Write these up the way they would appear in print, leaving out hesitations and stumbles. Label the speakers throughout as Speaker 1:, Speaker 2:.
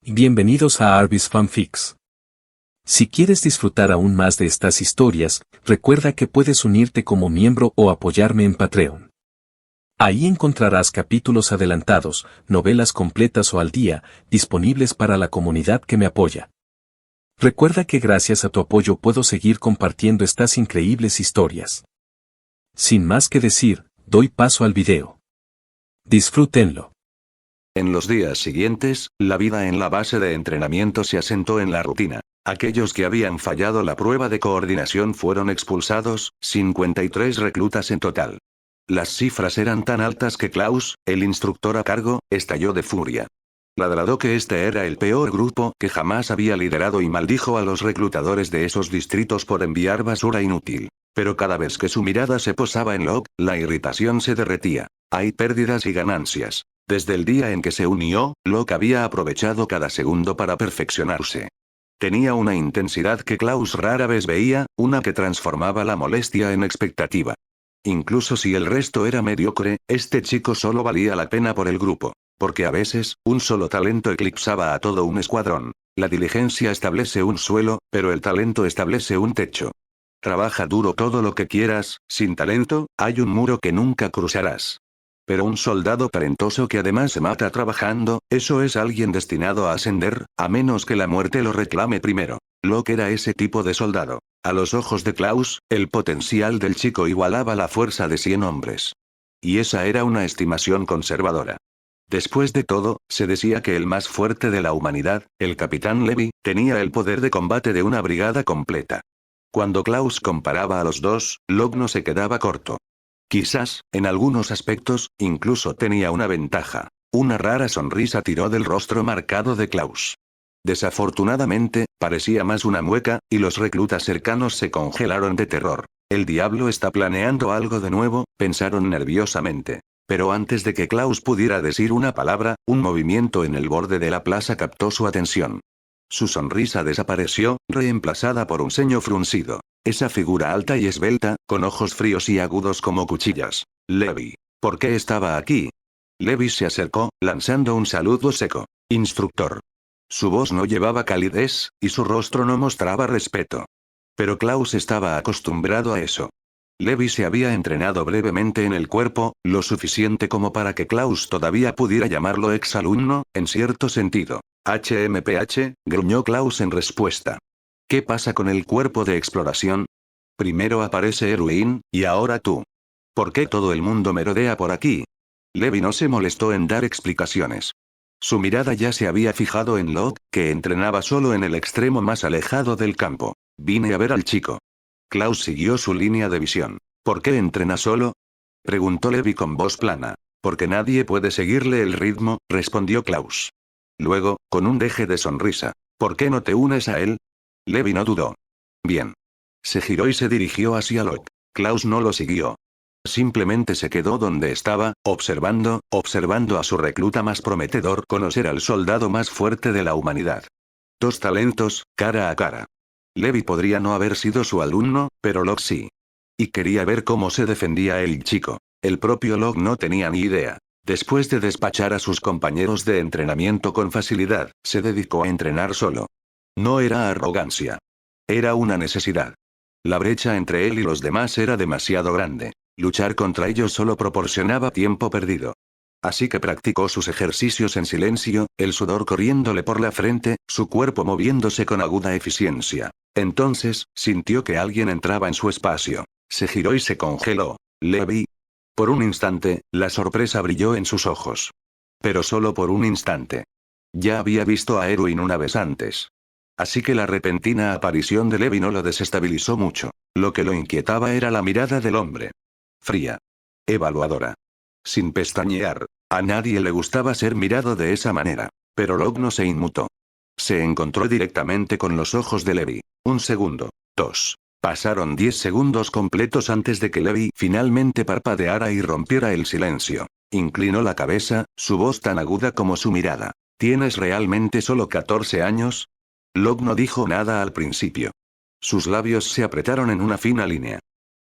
Speaker 1: Bienvenidos a Arbis Fanfics. Si quieres disfrutar aún más de estas historias, recuerda que puedes unirte como miembro o apoyarme en Patreon. Ahí encontrarás capítulos adelantados, novelas completas o al día, disponibles para la comunidad que me apoya. Recuerda que gracias a tu apoyo puedo seguir compartiendo estas increíbles historias. Sin más que decir, doy paso al video. Disfrútenlo.
Speaker 2: En los días siguientes, la vida en la base de entrenamiento se asentó en la rutina. Aquellos que habían fallado la prueba de coordinación fueron expulsados, 53 reclutas en total. Las cifras eran tan altas que Klaus, el instructor a cargo, estalló de furia. Ladradó que este era el peor grupo que jamás había liderado y maldijo a los reclutadores de esos distritos por enviar basura inútil. Pero cada vez que su mirada se posaba en Locke, la irritación se derretía. Hay pérdidas y ganancias. Desde el día en que se unió, Locke había aprovechado cada segundo para perfeccionarse. Tenía una intensidad que Klaus rara vez veía, una que transformaba la molestia en expectativa. Incluso si el resto era mediocre, este chico solo valía la pena por el grupo. Porque a veces, un solo talento eclipsaba a todo un escuadrón. La diligencia establece un suelo, pero el talento establece un techo. Trabaja duro todo lo que quieras, sin talento, hay un muro que nunca cruzarás. Pero un soldado talentoso que además se mata trabajando, eso es alguien destinado a ascender, a menos que la muerte lo reclame primero. Locke era ese tipo de soldado. A los ojos de Klaus, el potencial del chico igualaba la fuerza de 100 hombres. Y esa era una estimación conservadora. Después de todo, se decía que el más fuerte de la humanidad, el capitán Levi, tenía el poder de combate de una brigada completa. Cuando Klaus comparaba a los dos, Locke no se quedaba corto. Quizás, en algunos aspectos, incluso tenía una ventaja. Una rara sonrisa tiró del rostro marcado de Klaus. Desafortunadamente, parecía más una mueca, y los reclutas cercanos se congelaron de terror. El diablo está planeando algo de nuevo, pensaron nerviosamente. Pero antes de que Klaus pudiera decir una palabra, un movimiento en el borde de la plaza captó su atención. Su sonrisa desapareció, reemplazada por un ceño fruncido. Esa figura alta y esbelta, con ojos fríos y agudos como cuchillas. Levi. ¿Por qué estaba aquí? Levi se acercó, lanzando un saludo seco. Instructor. Su voz no llevaba calidez, y su rostro no mostraba respeto. Pero Klaus estaba acostumbrado a eso. Levi se había entrenado brevemente en el cuerpo, lo suficiente como para que Klaus todavía pudiera llamarlo exalumno, en cierto sentido. HMPH, gruñó Klaus en respuesta. ¿Qué pasa con el cuerpo de exploración? Primero aparece Erwin, y ahora tú. ¿Por qué todo el mundo merodea por aquí? Levi no se molestó en dar explicaciones. Su mirada ya se había fijado en Locke, que entrenaba solo en el extremo más alejado del campo. Vine a ver al chico. Klaus siguió su línea de visión. ¿Por qué entrena solo? Preguntó Levi con voz plana. Porque nadie puede seguirle el ritmo, respondió Klaus. Luego, con un deje de sonrisa. ¿Por qué no te unes a él? Levi no dudó. Bien. Se giró y se dirigió hacia Locke. Klaus no lo siguió. Simplemente se quedó donde estaba, observando a su recluta más prometedor conocer al soldado más fuerte de la humanidad. Dos talentos, cara a cara. Levi podría no haber sido su alumno, pero Locke sí. Y quería ver cómo se defendía el chico. El propio Locke no tenía ni idea. Después de despachar a sus compañeros de entrenamiento con facilidad, se dedicó a entrenar solo. No era arrogancia. Era una necesidad. La brecha entre él y los demás era demasiado grande. Luchar contra ellos solo proporcionaba tiempo perdido. Así que practicó sus ejercicios en silencio, el sudor corriéndole por la frente, su cuerpo moviéndose con aguda eficiencia. Entonces, sintió que alguien entraba en su espacio. Se giró y se congeló. Levi. Por un instante, la sorpresa brilló en sus ojos. Pero solo por un instante. Ya había visto a Erwin una vez antes. Así que la repentina aparición de Levi no lo desestabilizó mucho. Lo que lo inquietaba era la mirada del hombre. Fría. Evaluadora. Sin pestañear. A nadie le gustaba ser mirado de esa manera. Pero Locke no se inmutó. Se encontró directamente con los ojos de Levi. Un segundo. Dos. Pasaron 10 segundos completos antes de que Levi finalmente parpadeara y rompiera el silencio. Inclinó la cabeza, su voz tan aguda como su mirada. ¿Tienes realmente solo 14 años? Locke no dijo nada al principio. Sus labios se apretaron en una fina línea.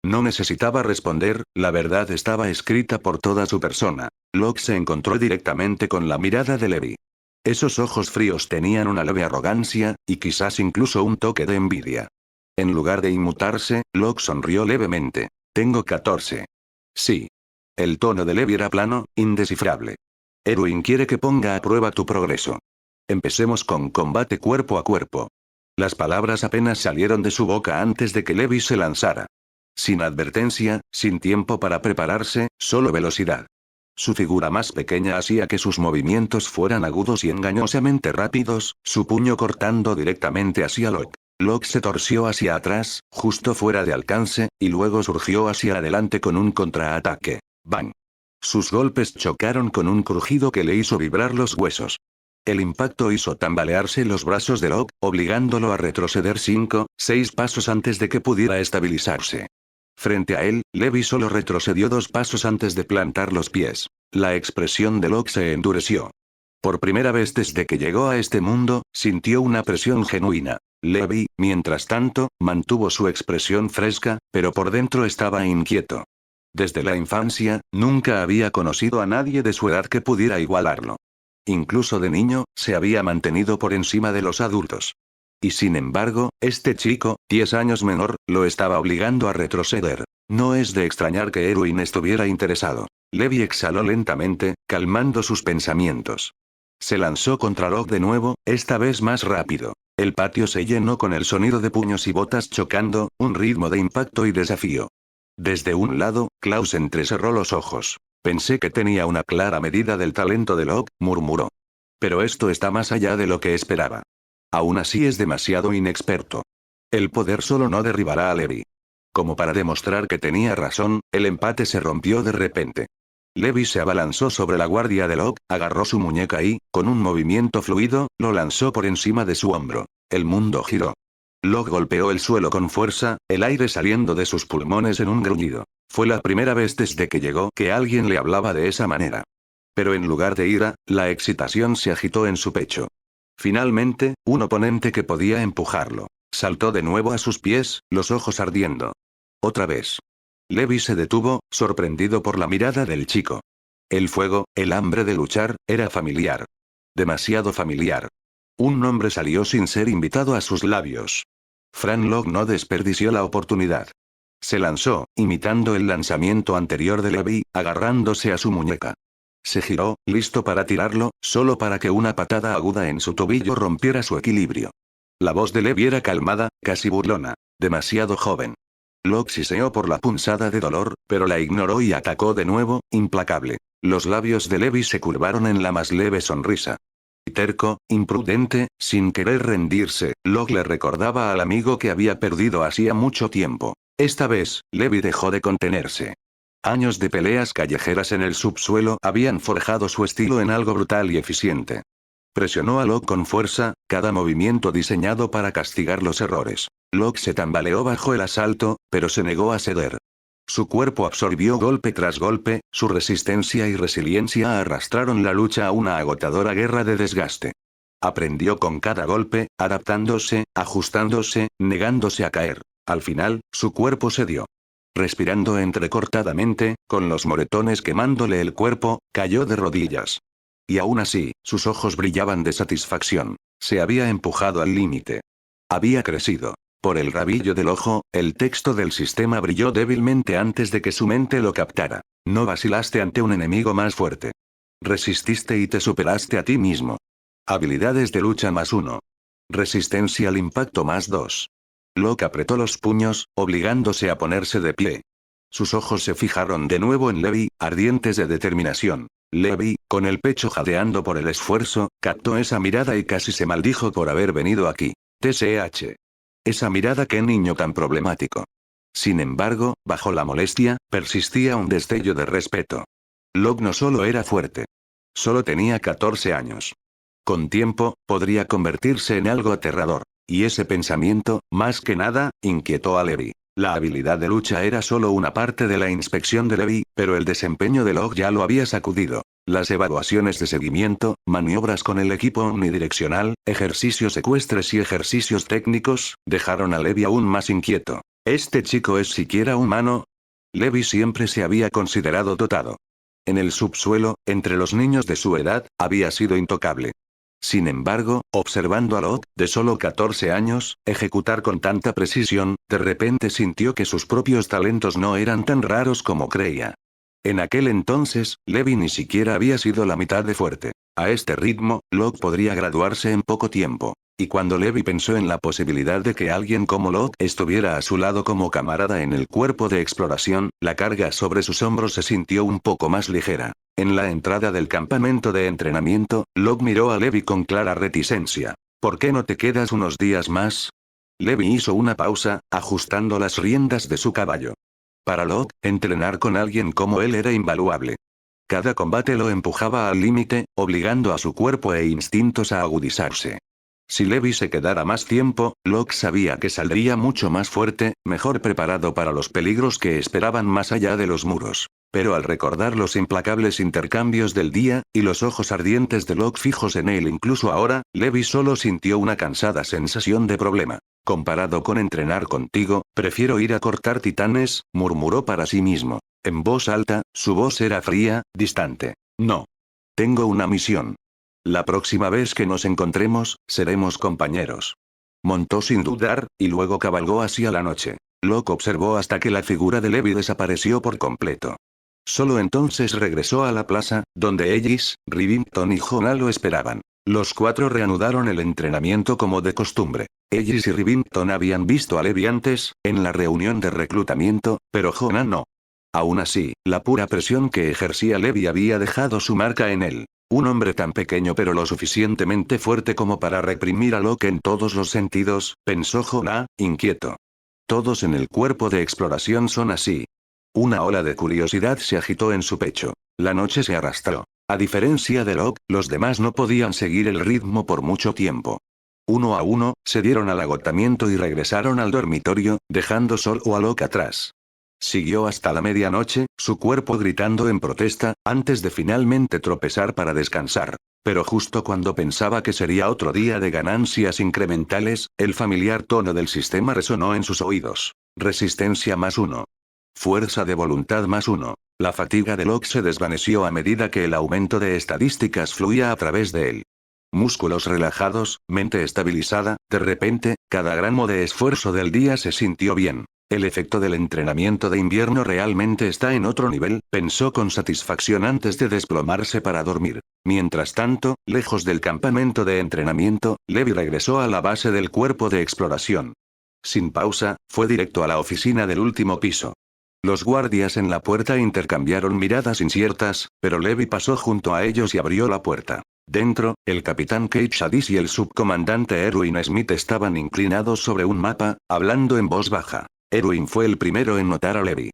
Speaker 2: No necesitaba responder, la verdad estaba escrita por toda su persona. Locke se encontró directamente con la mirada de Levi. Esos ojos fríos tenían una leve arrogancia, y quizás incluso un toque de envidia. En lugar de inmutarse, Locke sonrió levemente. Tengo 14. Sí. El tono de Levi era plano, indescifrable. Erwin quiere que ponga a prueba tu progreso. Empecemos con combate cuerpo a cuerpo. Las palabras apenas salieron de su boca antes de que Levi se lanzara. Sin advertencia, sin tiempo para prepararse, solo velocidad. Su figura más pequeña hacía que sus movimientos fueran agudos y engañosamente rápidos, su puño cortando directamente hacia Locke. Locke se torció hacia atrás, justo fuera de alcance, y luego surgió hacia adelante con un contraataque. ¡Bang! Sus golpes chocaron con un crujido que le hizo vibrar los huesos. El impacto hizo tambalearse los brazos de Locke, obligándolo a retroceder 5, 6 pasos antes de que pudiera estabilizarse. Frente a él, Levi solo retrocedió 2 pasos antes de plantar los pies. La expresión de Locke se endureció. Por primera vez desde que llegó a este mundo, sintió una presión genuina. Levi, mientras tanto, mantuvo su expresión fresca, pero por dentro estaba inquieto. Desde la infancia, nunca había conocido a nadie de su edad que pudiera igualarlo. Incluso de niño, se había mantenido por encima de los adultos. Y sin embargo, este chico, 10 años menor, lo estaba obligando a retroceder. No es de extrañar que Erwin estuviera interesado. Levi exhaló lentamente, calmando sus pensamientos. Se lanzó contra Locke de nuevo, esta vez más rápido. El patio se llenó con el sonido de puños y botas chocando, un ritmo de impacto y desafío. Desde un lado, Klaus entrecerró los ojos. Pensé que tenía una clara medida del talento de Locke, murmuró. Pero esto está más allá de lo que esperaba. Aún así es demasiado inexperto. El poder solo no derribará a Levi. Como para demostrar que tenía razón, el empate se rompió de repente. Levi se abalanzó sobre la guardia de Locke, agarró su muñeca y, con un movimiento fluido, lo lanzó por encima de su hombro. El mundo giró. Locke golpeó el suelo con fuerza, el aire saliendo de sus pulmones en un gruñido. Fue la primera vez desde que llegó que alguien le hablaba de esa manera. Pero en lugar de ira, la excitación se agitó en su pecho. Finalmente, un oponente que podía empujarlo. Saltó de nuevo a sus pies, los ojos ardiendo. Otra vez. Levi se detuvo, sorprendido por la mirada del chico. El fuego, el hambre de luchar, era familiar. Demasiado familiar. Un nombre salió sin ser invitado a sus labios. Fran Locke no desperdició la oportunidad. Se lanzó, imitando el lanzamiento anterior de Levi, agarrándose a su muñeca. Se giró, listo para tirarlo, solo para que una patada aguda en su tobillo rompiera su equilibrio. La voz de Levi era calmada, casi burlona. Demasiado joven. Locke siseó por la punzada de dolor, pero la ignoró y atacó de nuevo, implacable. Los labios de Levi se curvaron en la más leve sonrisa. Terco, imprudente, sin querer rendirse, Locke le recordaba al amigo que había perdido hacía mucho tiempo. Esta vez, Levi dejó de contenerse. Años de peleas callejeras en el subsuelo habían forjado su estilo en algo brutal y eficiente. Presionó a Locke con fuerza, cada movimiento diseñado para castigar los errores. Locke se tambaleó bajo el asalto, pero se negó a ceder. Su cuerpo absorbió golpe tras golpe, su resistencia y resiliencia arrastraron la lucha a una agotadora guerra de desgaste. Aprendió con cada golpe, adaptándose, ajustándose, negándose a caer. Al final, su cuerpo cedió. Respirando entrecortadamente, con los moretones quemándole el cuerpo, cayó de rodillas. Y aún así, sus ojos brillaban de satisfacción. Se había empujado al límite. Había crecido. Por el rabillo del ojo, el texto del sistema brilló débilmente antes de que su mente lo captara. No vacilaste ante un enemigo más fuerte. Resististe y te superaste a ti mismo. Habilidades de lucha +1. Resistencia al impacto +2. Locke apretó los puños, obligándose a ponerse de pie. Sus ojos se fijaron de nuevo en Levi, ardientes de determinación. Levi, con el pecho jadeando por el esfuerzo, captó esa mirada y casi se maldijo por haber venido aquí. TSH. Esa mirada, qué niño tan problemático. Sin embargo, bajo la molestia, persistía un destello de respeto. Locke no solo era fuerte. Solo tenía 14 años. Con tiempo, podría convertirse en algo aterrador. Y ese pensamiento, más que nada, inquietó a Levi. La habilidad de lucha era solo una parte de la inspección de Levi, pero el desempeño de Locke ya lo había sacudido. Las evaluaciones de seguimiento, maniobras con el equipo omnidireccional, ejercicios ecuestres y ejercicios técnicos, dejaron a Levi aún más inquieto. ¿Este chico es siquiera humano? Levi siempre se había considerado dotado. En el subsuelo, entre los niños de su edad, había sido intocable. Sin embargo, observando a Locke, de solo 14 años, ejecutar con tanta precisión, de repente sintió que sus propios talentos no eran tan raros como creía. En aquel entonces, Levi ni siquiera había sido la mitad de fuerte. A este ritmo, Locke podría graduarse en poco tiempo. Y cuando Levi pensó en la posibilidad de que alguien como Locke estuviera a su lado como camarada en el cuerpo de exploración, la carga sobre sus hombros se sintió un poco más ligera. En la entrada del campamento de entrenamiento, Locke miró a Levi con clara reticencia. ¿Por qué no te quedas unos días más? Levi hizo una pausa, ajustando las riendas de su caballo. Para Locke, entrenar con alguien como él era invaluable. Cada combate lo empujaba al límite, obligando a su cuerpo e instintos a agudizarse. Si Levi se quedara más tiempo, Locke sabía que saldría mucho más fuerte, mejor preparado para los peligros que esperaban más allá de los muros. Pero al recordar los implacables intercambios del día, y los ojos ardientes de Locke fijos en él incluso ahora, Levi solo sintió una cansada sensación de problema. Comparado con entrenar contigo, prefiero ir a cortar titanes, murmuró para sí mismo. En voz alta, su voz era fría, distante. No. Tengo una misión. La próxima vez que nos encontremos, seremos compañeros. Montó sin dudar, y luego cabalgó hacia la noche. Locke observó hasta que la figura de Levi desapareció por completo. Solo entonces regresó a la plaza, donde Ellis, Rivington y Jonah lo esperaban. Los cuatro reanudaron el entrenamiento como de costumbre. Ellis y Rivington habían visto a Levi antes, en la reunión de reclutamiento, pero Jonah no. Aún así, la pura presión que ejercía Levi había dejado su marca en él. Un hombre tan pequeño pero lo suficientemente fuerte como para reprimir a Locke en todos los sentidos, pensó Jonah, inquieto. Todos en el cuerpo de exploración son así. Una ola de curiosidad se agitó en su pecho. La noche se arrastró. A diferencia de Locke, los demás no podían seguir el ritmo por mucho tiempo. Uno a uno, se dieron al agotamiento y regresaron al dormitorio, dejando solo a Locke atrás. Siguió hasta la medianoche, su cuerpo gritando en protesta, antes de finalmente tropezar para descansar. Pero justo cuando pensaba que sería otro día de ganancias incrementales, el familiar tono del sistema resonó en sus oídos. Resistencia +1. Fuerza de voluntad +1. La fatiga de Locke se desvaneció a medida que el aumento de estadísticas fluía a través de él. Músculos relajados, mente estabilizada, de repente, cada gramo de esfuerzo del día se sintió bien. El efecto del entrenamiento de invierno realmente está en otro nivel, pensó con satisfacción antes de desplomarse para dormir. Mientras tanto, lejos del campamento de entrenamiento, Levi regresó a la base del cuerpo de exploración. Sin pausa, fue directo a la oficina del último piso. Los guardias en la puerta intercambiaron miradas inciertas, pero Levi pasó junto a ellos y abrió la puerta. Dentro, el capitán Kate Shadis y el subcomandante Erwin Smith estaban inclinados sobre un mapa, hablando en voz baja. Erwin fue el primero en notar a Levi.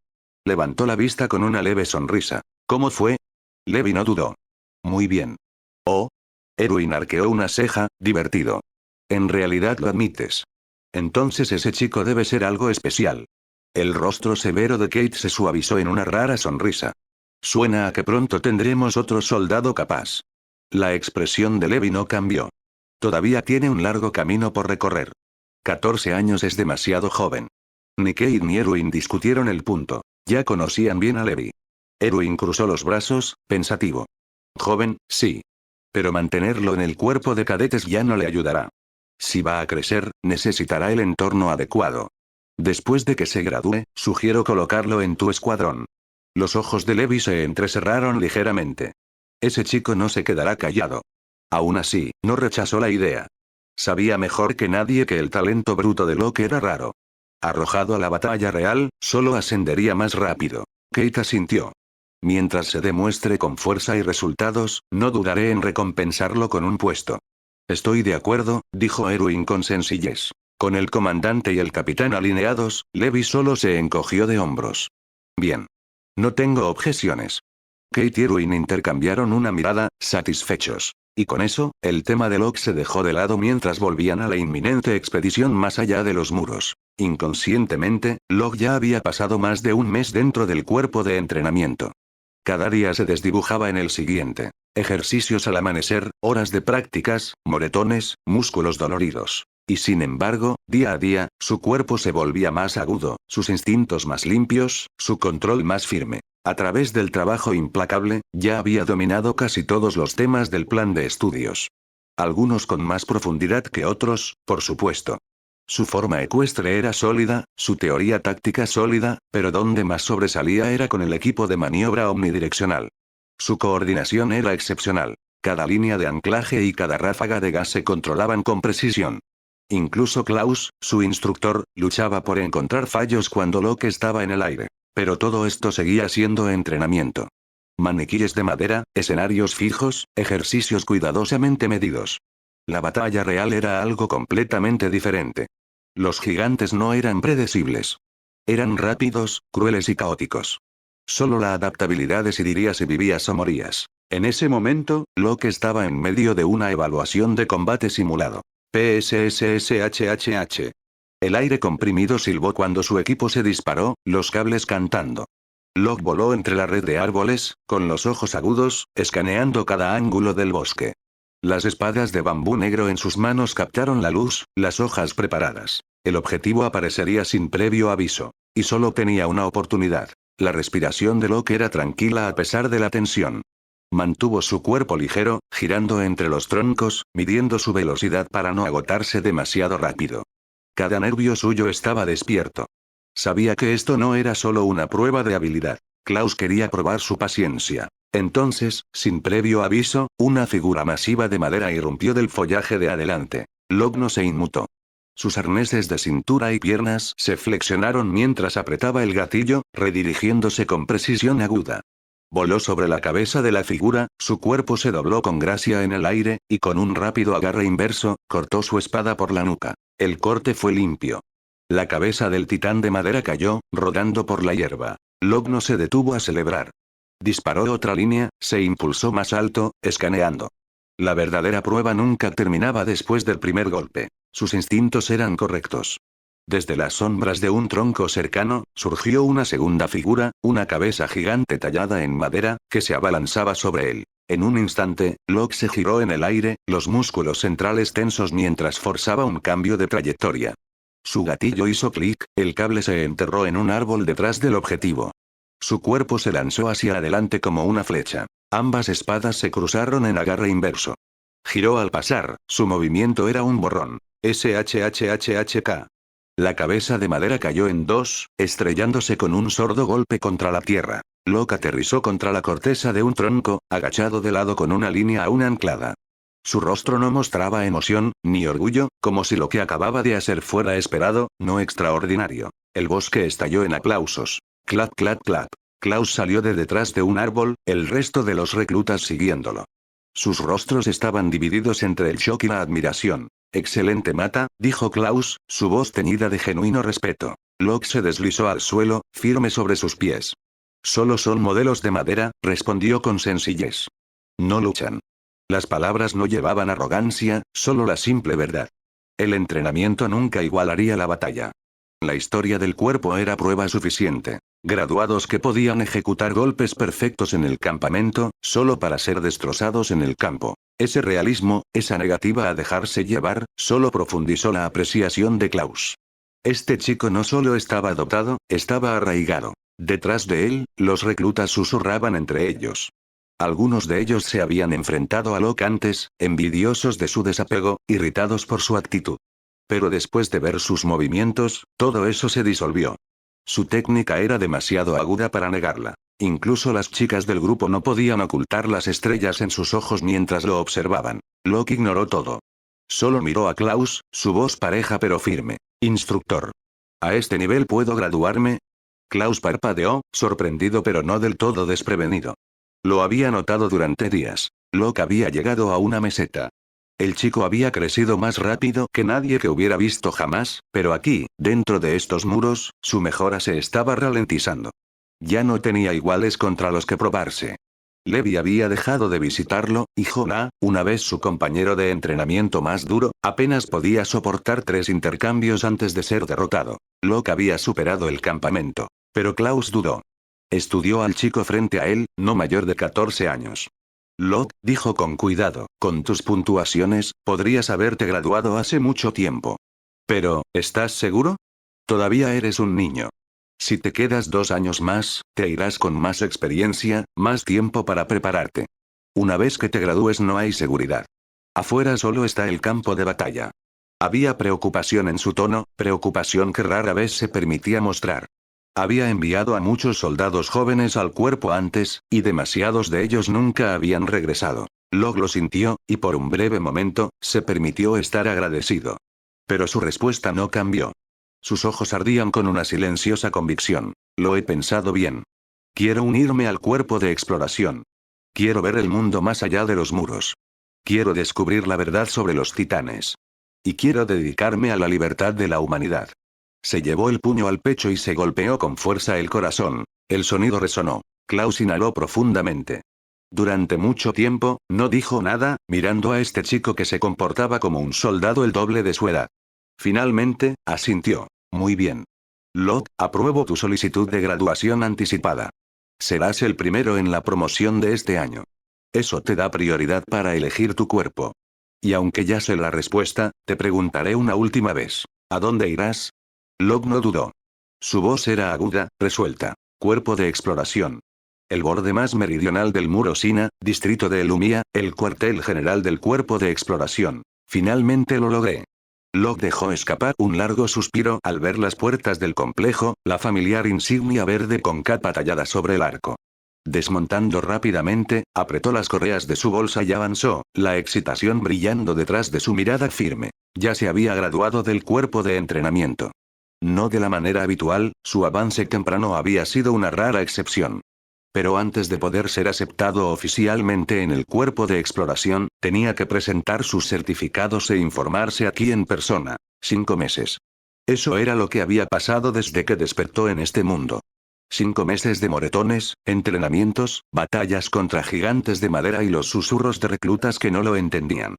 Speaker 2: Levantó la vista con una leve sonrisa. ¿Cómo fue? Levi no dudó. Muy bien. Oh. Erwin arqueó una ceja, divertido. En realidad lo admites. Entonces ese chico debe ser algo especial. El rostro severo de Kate se suavizó en una rara sonrisa. Suena a que pronto tendremos otro soldado capaz. La expresión de Levi no cambió. Todavía tiene un largo camino por recorrer. 14 años es demasiado joven. Ni Kate ni Erwin discutieron el punto. Ya conocían bien a Levi. Erwin cruzó los brazos, pensativo. Joven, sí. Pero mantenerlo en el cuerpo de cadetes ya no le ayudará. Si va a crecer, necesitará el entorno adecuado. Después de que se gradúe, sugiero colocarlo en tu escuadrón. Los ojos de Levi se entrecerraron ligeramente. Ese chico no se quedará callado. Aún así, no rechazó la idea. Sabía mejor que nadie que el talento bruto de Locke era raro. Arrojado a la batalla real, solo ascendería más rápido. Kate asintió. Mientras se demuestre con fuerza y resultados, no dudaré en recompensarlo con un puesto. Estoy de acuerdo, dijo Erwin con sencillez. Con el comandante y el capitán alineados, Levi solo se encogió de hombros. Bien. No tengo objeciones. Kate y Erwin intercambiaron una mirada, satisfechos. Y con eso, el tema de Locke se dejó de lado mientras volvían a la inminente expedición más allá de los muros. Inconscientemente, Locke ya había pasado más de un mes dentro del cuerpo de entrenamiento. Cada día se desdibujaba en el siguiente. Ejercicios al amanecer, horas de prácticas, moretones, músculos doloridos. Y sin embargo, día a día, su cuerpo se volvía más agudo, sus instintos más limpios, su control más firme. A través del trabajo implacable, ya había dominado casi todos los temas del plan de estudios. Algunos con más profundidad que otros, por supuesto. Su forma ecuestre era sólida, su teoría táctica sólida, pero donde más sobresalía era con el equipo de maniobra omnidireccional. Su coordinación era excepcional. Cada línea de anclaje y cada ráfaga de gas se controlaban con precisión. Incluso Klaus, su instructor, luchaba por encontrar fallos cuando Locke estaba en el aire. Pero todo esto seguía siendo entrenamiento. Maniquíes de madera, escenarios fijos, ejercicios cuidadosamente medidos. La batalla real era algo completamente diferente. Los gigantes no eran predecibles. Eran rápidos, crueles y caóticos. Solo la adaptabilidad decidiría si vivías o morías. En ese momento, Locke estaba en medio de una evaluación de combate simulado. PSSSHHH. El aire comprimido silbó cuando su equipo se disparó, los cables cantando. Locke voló entre la red de árboles, con los ojos agudos, escaneando cada ángulo del bosque. Las espadas de bambú negro en sus manos captaron la luz, las hojas preparadas. El objetivo aparecería sin previo aviso. Y solo tenía una oportunidad. La respiración de Locke era tranquila a pesar de la tensión. Mantuvo su cuerpo ligero, girando entre los troncos, midiendo su velocidad para no agotarse demasiado rápido. Cada nervio suyo estaba despierto. Sabía que esto no era solo una prueba de habilidad. Klaus quería probar su paciencia. Entonces, sin previo aviso, una figura masiva de madera irrumpió del follaje de adelante. Locke no se inmutó. Sus arneses de cintura y piernas se flexionaron mientras apretaba el gatillo, redirigiéndose con precisión aguda. Voló sobre la cabeza de la figura, su cuerpo se dobló con gracia en el aire, y con un rápido agarre inverso, cortó su espada por la nuca. El corte fue limpio. La cabeza del titán de madera cayó, rodando por la hierba. Locke no se detuvo a celebrar. Disparó otra línea, se impulsó más alto, escaneando. La verdadera prueba nunca terminaba después del primer golpe. Sus instintos eran correctos. Desde las sombras de un tronco cercano, surgió una segunda figura, una cabeza gigante tallada en madera, que se abalanzaba sobre él. En un instante, Locke se giró en el aire, los músculos centrales tensos mientras forzaba un cambio de trayectoria. Su gatillo hizo clic, el cable se enterró en un árbol detrás del objetivo. Su cuerpo se lanzó hacia adelante como una flecha. Ambas espadas se cruzaron en agarre inverso. Giró al pasar, su movimiento era un borrón. SHHHHK. La cabeza de madera cayó en dos, estrellándose con un sordo golpe contra la tierra. Locke aterrizó contra la corteza de un tronco, agachado de lado con una línea aún anclada. Su rostro no mostraba emoción, ni orgullo, como si lo que acababa de hacer fuera esperado, no extraordinario. El bosque estalló en aplausos. Clap, clap, clap. Klaus salió de detrás de un árbol, el resto de los reclutas siguiéndolo. Sus rostros estaban divididos entre el shock y la admiración. Excelente mata, dijo Klaus, su voz teñida de genuino respeto. Locke se deslizó al suelo, firme sobre sus pies. Solo son modelos de madera, respondió con sencillez. No luchan. Las palabras no llevaban arrogancia, solo la simple verdad. El entrenamiento nunca igualaría la batalla. La historia del cuerpo era prueba suficiente. Graduados que podían ejecutar golpes perfectos en el campamento, solo para ser destrozados en el campo. Ese realismo, esa negativa a dejarse llevar, solo profundizó la apreciación de Klaus. Este chico no solo estaba dotado, estaba arraigado. Detrás de él, los reclutas susurraban entre ellos. Algunos de ellos se habían enfrentado a Locke antes, envidiosos de su desapego, irritados por su actitud. Pero después de ver sus movimientos, todo eso se disolvió. Su técnica era demasiado aguda para negarla. Incluso las chicas del grupo no podían ocultar las estrellas en sus ojos mientras lo observaban. Locke ignoró todo. Solo miró a Klaus, su voz pareja pero firme. Instructor. ¿A este nivel puedo graduarme? Klaus parpadeó, sorprendido pero no del todo desprevenido. Lo había notado durante días. Locke había llegado a una meseta. El chico había crecido más rápido que nadie que hubiera visto jamás, pero aquí, dentro de estos muros, su mejora se estaba ralentizando. Ya no tenía iguales contra los que probarse. Levi había dejado de visitarlo, y Jonah, una vez su compañero de entrenamiento más duro, apenas podía soportar 3 intercambios antes de ser derrotado. Locke había superado el campamento. Pero Klaus dudó. Estudió al chico frente a él, no mayor de 14 años. Locke, dijo con cuidado, con tus puntuaciones, podrías haberte graduado hace mucho tiempo. Pero, ¿estás seguro? Todavía eres un niño. Si te quedas 2 años más, te irás con más experiencia, más tiempo para prepararte. Una vez que te gradúes no hay seguridad. Afuera solo está el campo de batalla. Había preocupación en su tono, preocupación que rara vez se permitía mostrar. Había enviado a muchos soldados jóvenes al cuerpo antes, y demasiados de ellos nunca habían regresado. Locke lo sintió, y por un breve momento, se permitió estar agradecido. Pero su respuesta no cambió. Sus ojos ardían con una silenciosa convicción. Lo he pensado bien. Quiero unirme al cuerpo de exploración. Quiero ver el mundo más allá de los muros. Quiero descubrir la verdad sobre los titanes. Y quiero dedicarme a la libertad de la humanidad. Se llevó el puño al pecho y se golpeó con fuerza el corazón. El sonido resonó. Klaus inhaló profundamente. Durante mucho tiempo, no dijo nada, mirando a este chico que se comportaba como un soldado el doble de su edad. Finalmente, asintió. Muy bien. Locke, apruebo tu solicitud de graduación anticipada. Serás el primero en la promoción de este año. Eso te da prioridad para elegir tu cuerpo. Y aunque ya sé la respuesta, te preguntaré una última vez. ¿A dónde irás? Locke no dudó. Su voz era aguda, resuelta. Cuerpo de exploración. El borde más meridional del muro Sina, distrito de Elumia, el cuartel general del cuerpo de exploración. Finalmente lo logré. Locke dejó escapar un largo suspiro al ver las puertas del complejo, la familiar insignia verde con capa tallada sobre el arco. Desmontando rápidamente, apretó las correas de su bolsa y avanzó, la excitación brillando detrás de su mirada firme. Ya se había graduado del cuerpo de entrenamiento. No de la manera habitual, su avance temprano había sido una rara excepción. Pero antes de poder ser aceptado oficialmente en el cuerpo de exploración, tenía que presentar sus certificados e informarse aquí en persona. 5 meses. Eso era lo que había pasado desde que despertó en este mundo. 5 meses de moretones, entrenamientos, batallas contra gigantes de madera y los susurros de reclutas que no lo entendían.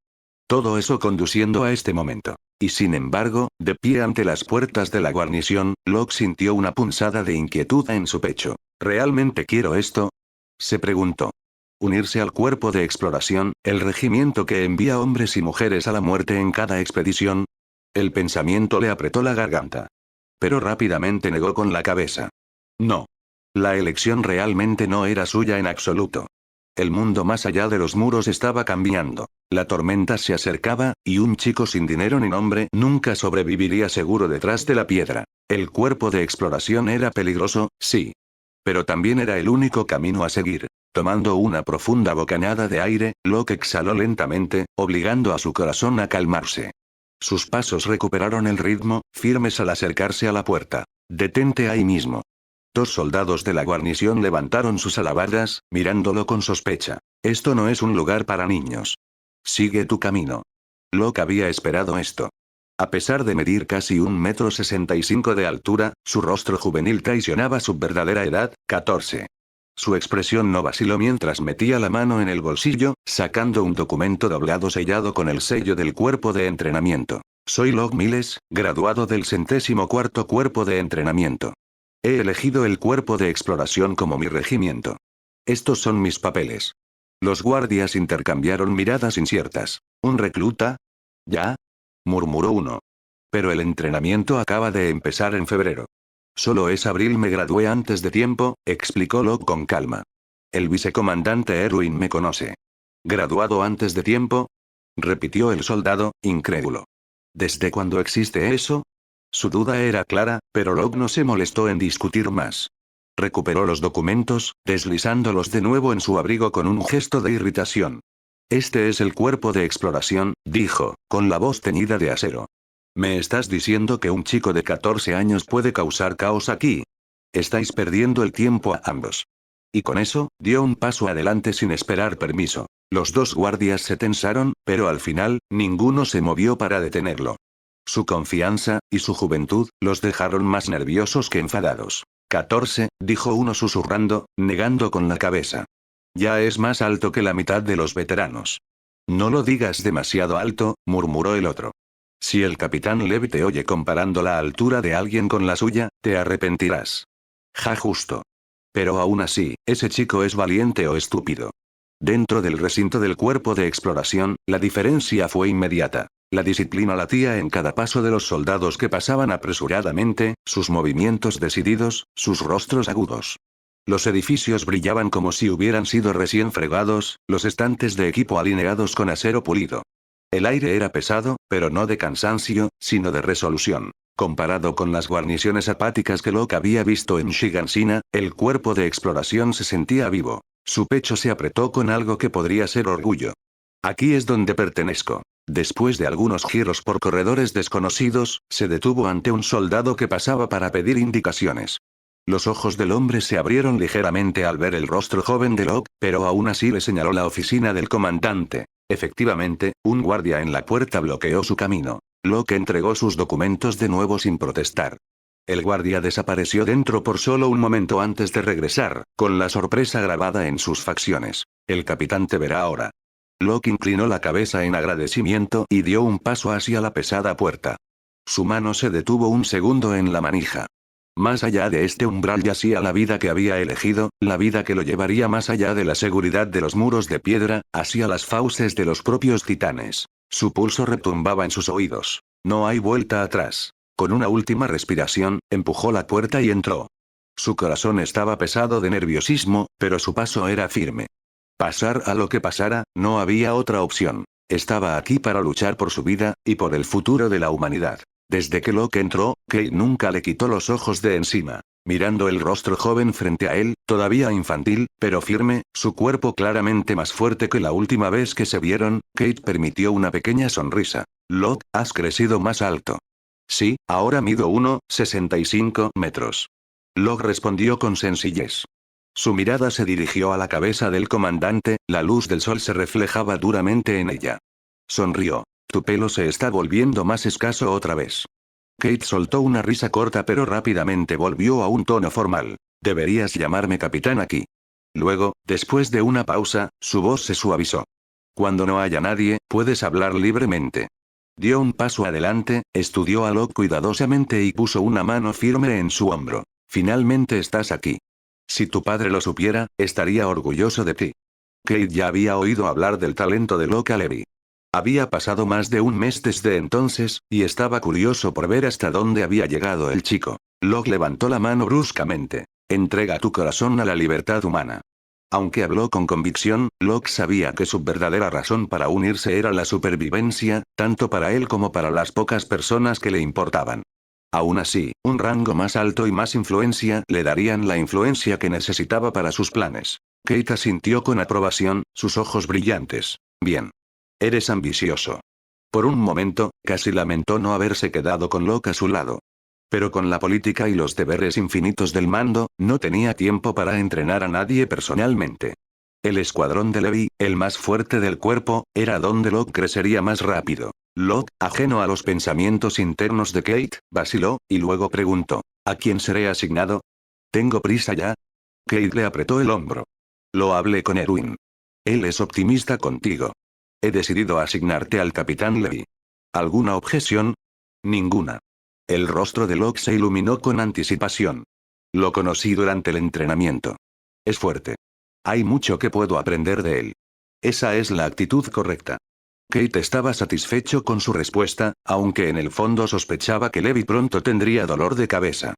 Speaker 2: Todo eso conduciendo a este momento. Y sin embargo, de pie ante las puertas de la guarnición, Locke sintió una punzada de inquietud en su pecho. ¿Realmente quiero esto? Se preguntó. Unirse al cuerpo de exploración, el regimiento que envía hombres y mujeres a la muerte en cada expedición. El pensamiento le apretó la garganta. Pero rápidamente negó con la cabeza. No. La elección realmente no era suya en absoluto. El mundo más allá de los muros estaba cambiando. La tormenta se acercaba, y un chico sin dinero ni nombre nunca sobreviviría seguro detrás de la piedra. El cuerpo de exploración era peligroso, sí. Pero también era el único camino a seguir. Tomando una profunda bocanada de aire, Locke exhaló lentamente, obligando a su corazón a calmarse. Sus pasos recuperaron el ritmo, firmes al acercarse a la puerta. Detente ahí mismo. 2 soldados de la guarnición levantaron sus alabardas, mirándolo con sospecha. Esto no es un lugar para niños. Sigue tu camino. Locke había esperado esto. A pesar de medir casi 1,65 m de altura, su rostro juvenil traicionaba su verdadera edad, 14. Su expresión no vaciló mientras metía la mano en el bolsillo, sacando un documento doblado sellado con el sello del cuerpo de entrenamiento. Soy Locke Miles, graduado del 104º cuerpo de entrenamiento. He elegido el cuerpo de exploración como mi regimiento. Estos son mis papeles. Los guardias intercambiaron miradas inciertas. ¿Un recluta? ¿Ya? Murmuró uno. Pero el entrenamiento acaba de empezar en febrero. Solo es abril, me gradué antes de tiempo, explicó Locke con calma. El vicecomandante Erwin me conoce. ¿Graduado antes de tiempo? Repitió el soldado, incrédulo. ¿Desde cuándo existe eso? Su duda era clara, pero Locke no se molestó en discutir más. Recuperó los documentos, deslizándolos de nuevo en su abrigo con un gesto de irritación. Este es el cuerpo de exploración, dijo, con la voz teñida de acero. ¿Me estás diciendo que un chico de 14 años puede causar caos aquí? Estáis perdiendo el tiempo a ambos. Y con eso, dio un paso adelante sin esperar permiso. Los 2 guardias se tensaron, pero al final, ninguno se movió para detenerlo. Su confianza, y su juventud, los dejaron más nerviosos que enfadados. 14, dijo uno susurrando, negando con la cabeza. Ya es más alto que la mitad de los veteranos. No lo digas demasiado alto, murmuró el otro. Si el capitán Levi te oye comparando la altura de alguien con la suya, te arrepentirás. Ja, justo. Pero aún así, ¿ese chico es valiente o estúpido? Dentro del recinto del cuerpo de exploración, la diferencia fue inmediata. La disciplina latía en cada paso de los soldados que pasaban apresuradamente, sus movimientos decididos, sus rostros agudos. Los edificios brillaban como si hubieran sido recién fregados, los estantes de equipo alineados con acero pulido. El aire era pesado, pero no de cansancio, sino de resolución. Comparado con las guarniciones apáticas que Locke había visto en Shigansina, el cuerpo de exploración se sentía vivo. Su pecho se apretó con algo que podría ser orgullo. Aquí es donde pertenezco. Después de algunos giros por corredores desconocidos, se detuvo ante un soldado que pasaba para pedir indicaciones. Los ojos del hombre se abrieron ligeramente al ver el rostro joven de Locke, pero aún así le señaló la oficina del comandante. Efectivamente, un guardia en la puerta bloqueó su camino. Locke entregó sus documentos de nuevo sin protestar. El guardia desapareció dentro por solo un momento antes de regresar, con la sorpresa grabada en sus facciones. El capitán te verá ahora. Locke inclinó la cabeza en agradecimiento y dio un paso hacia la pesada puerta. Su mano se detuvo un segundo en la manija. Más allá de este umbral yacía la vida que había elegido, la vida que lo llevaría más allá de la seguridad de los muros de piedra, hacia las fauces de los propios titanes. Su pulso retumbaba en sus oídos. No hay vuelta atrás. Con una última respiración, empujó la puerta y entró. Su corazón estaba pesado de nerviosismo, pero su paso era firme. Pasar a lo que pasara, no había otra opción. Estaba aquí para luchar por su vida, y por el futuro de la humanidad. Desde que Locke entró, Kate nunca le quitó los ojos de encima. Mirando el rostro joven frente a él, todavía infantil, pero firme, su cuerpo claramente más fuerte que la última vez que se vieron, Kate permitió una pequeña sonrisa. Locke, has crecido más alto. Sí, ahora mido 1,65 metros. Locke respondió con sencillez. Su mirada se dirigió a la cabeza del comandante, la luz del sol se reflejaba duramente en ella. Sonrió. Tu pelo se está volviendo más escaso otra vez. Kate soltó una risa corta pero rápidamente volvió a un tono formal. Deberías llamarme capitán aquí. Luego, después de una pausa, su voz se suavizó. Cuando no haya nadie, puedes hablar libremente. Dio un paso adelante, estudió a Locke cuidadosamente y puso una mano firme en su hombro. Finalmente estás aquí. Si tu padre lo supiera, estaría orgulloso de ti. Kate ya había oído hablar del talento de Locke Levi. Había pasado más de un mes desde entonces, y estaba curioso por ver hasta dónde había llegado el chico. Locke levantó la mano bruscamente. Entrega tu corazón a la libertad humana. Aunque habló con convicción, Locke sabía que su verdadera razón para unirse era la supervivencia, tanto para él como para las pocas personas que le importaban. Aún así, un rango más alto y más influencia le darían la influencia que necesitaba para sus planes. Kate asintió con aprobación, sus ojos brillantes. Bien. Eres ambicioso. Por un momento, casi lamentó no haberse quedado con Locke a su lado. Pero con la política y los deberes infinitos del mando, no tenía tiempo para entrenar a nadie personalmente. El escuadrón de Levi, el más fuerte del cuerpo, era donde Locke crecería más rápido. Locke, ajeno a los pensamientos internos de Kate, vaciló, y luego preguntó, ¿a quién seré asignado? ¿Tengo prisa ya? Kate le apretó el hombro. Lo hablé con Erwin. Él es optimista contigo. He decidido asignarte al capitán Levi. ¿Alguna objeción? Ninguna. El rostro de Locke se iluminó con anticipación. Lo conocí durante el entrenamiento. Es fuerte. Hay mucho que puedo aprender de él. Esa es la actitud correcta. Kate estaba satisfecho con su respuesta, aunque en el fondo sospechaba que Levi pronto tendría dolor de cabeza.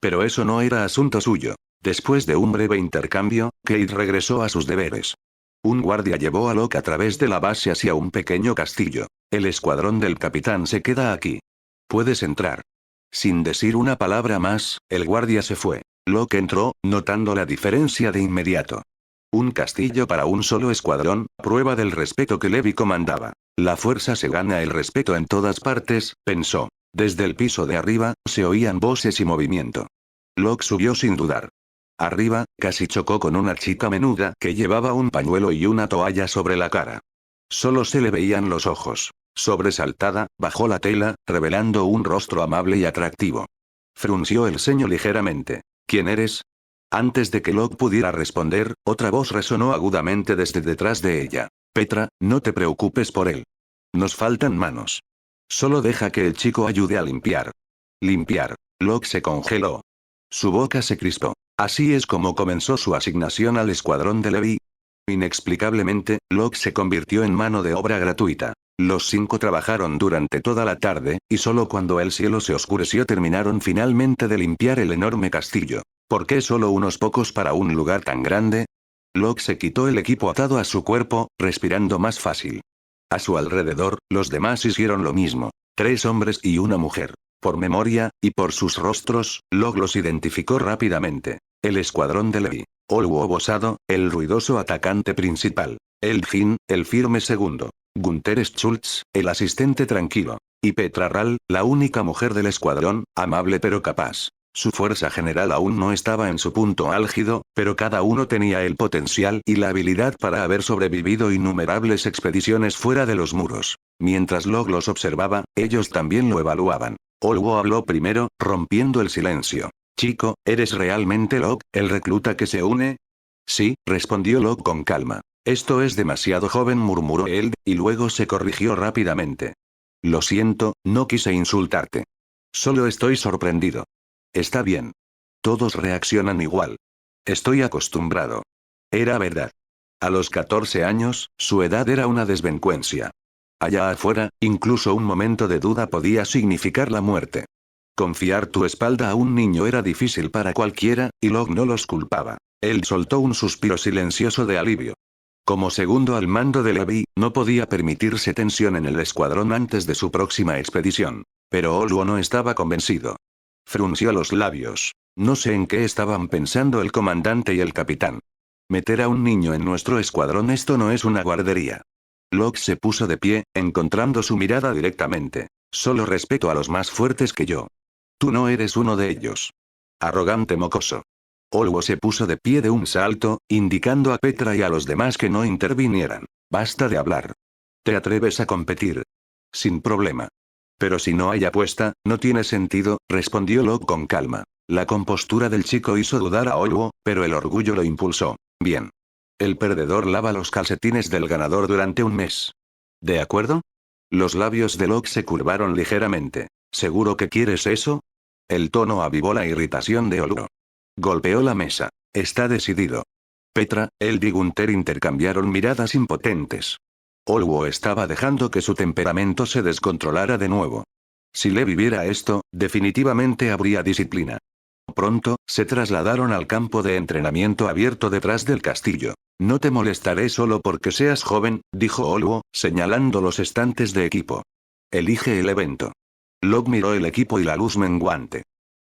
Speaker 2: Pero eso no era asunto suyo. Después de un breve intercambio, Kate regresó a sus deberes. Un guardia llevó a Locke a través de la base hacia un pequeño castillo. El escuadrón del capitán se queda aquí. Puedes entrar. Sin decir una palabra más, el guardia se fue. Locke entró, notando la diferencia de inmediato. Un castillo para un solo escuadrón, prueba del respeto que Levi comandaba. La fuerza se gana el respeto en todas partes, pensó. Desde el piso de arriba, se oían voces y movimiento. Locke subió sin dudar. Arriba, casi chocó con una chica menuda que llevaba un pañuelo y una toalla sobre la cara. Solo se le veían los ojos. Sobresaltada, bajó la tela, revelando un rostro amable y atractivo. Frunció el ceño ligeramente. ¿Quién eres? Antes de que Locke pudiera responder, otra voz resonó agudamente desde detrás de ella. Petra, no te preocupes por él. Nos faltan manos. Solo deja que el chico ayude a limpiar. Limpiar. Locke se congeló. Su boca se crispó. Así es como comenzó su asignación al escuadrón de Levi. Inexplicablemente, Locke se convirtió en mano de obra gratuita. Los 5 trabajaron durante toda la tarde, y solo cuando el cielo se oscureció terminaron finalmente de limpiar el enorme castillo. ¿Por qué solo unos pocos para un lugar tan grande? Locke se quitó el equipo atado a su cuerpo, respirando más fácil. A su alrededor, los demás hicieron lo mismo. 3 hombres y una mujer. Por memoria, y por sus rostros, Log los identificó rápidamente. El escuadrón de Levi. Olwo Bosado, el ruidoso atacante principal. Elgin, el firme segundo. Gunther Schultz, el asistente tranquilo. Y Petra Ral, la única mujer del escuadrón, amable pero capaz. Su fuerza general aún no estaba en su punto álgido, pero cada uno tenía el potencial y la habilidad para haber sobrevivido innumerables expediciones fuera de los muros. Mientras Log los observaba, ellos también lo evaluaban. Olwo habló primero, rompiendo el silencio. Chico, ¿eres realmente Log, el recluta que se une? Sí, respondió Log con calma. Esto es demasiado joven, murmuró él, y luego se corrigió rápidamente. Lo siento, no quise insultarte. Solo estoy sorprendido. Está bien. Todos reaccionan igual. Estoy acostumbrado. Era verdad. A los 14 años, su edad era una desvencuencia. Allá afuera, incluso un momento de duda podía significar la muerte. Confiar tu espalda a un niño era difícil para cualquiera, y Log no los culpaba. Él soltó un suspiro silencioso de alivio. Como segundo al mando de Levi, no podía permitirse tensión en el escuadrón antes de su próxima expedición. Pero Olwo no estaba convencido. Frunció los labios. No sé en qué estaban pensando el comandante y el capitán. Meter a un niño en nuestro escuadrón, esto no es una guardería. Log se puso de pie, encontrando su mirada directamente. Solo respeto a los más fuertes que yo. Tú no eres uno de ellos. Arrogante mocoso. Olwo se puso de pie de un salto, indicando a Petra y a los demás que no intervinieran. Basta de hablar. ¿Te atreves a competir? Sin problema. Pero si no hay apuesta, no tiene sentido, respondió Log con calma. La compostura del chico hizo dudar a Olwo, pero el orgullo lo impulsó. Bien. El perdedor lava los calcetines del ganador durante un mes. ¿De acuerdo? Los labios de Log se curvaron ligeramente. ¿Seguro que quieres eso? El tono avivó la irritación de Olwo. Golpeó la mesa. Está decidido. Petra, él y Gunther intercambiaron miradas impotentes. Olwo estaba dejando que su temperamento se descontrolara de nuevo. Si Levi viera esto, definitivamente habría disciplina. Pronto, se trasladaron al campo de entrenamiento abierto detrás del castillo. No te molestaré solo porque seas joven, dijo Olwo, señalando los estantes de equipo. Elige el evento. Log miró el equipo y la luz menguante.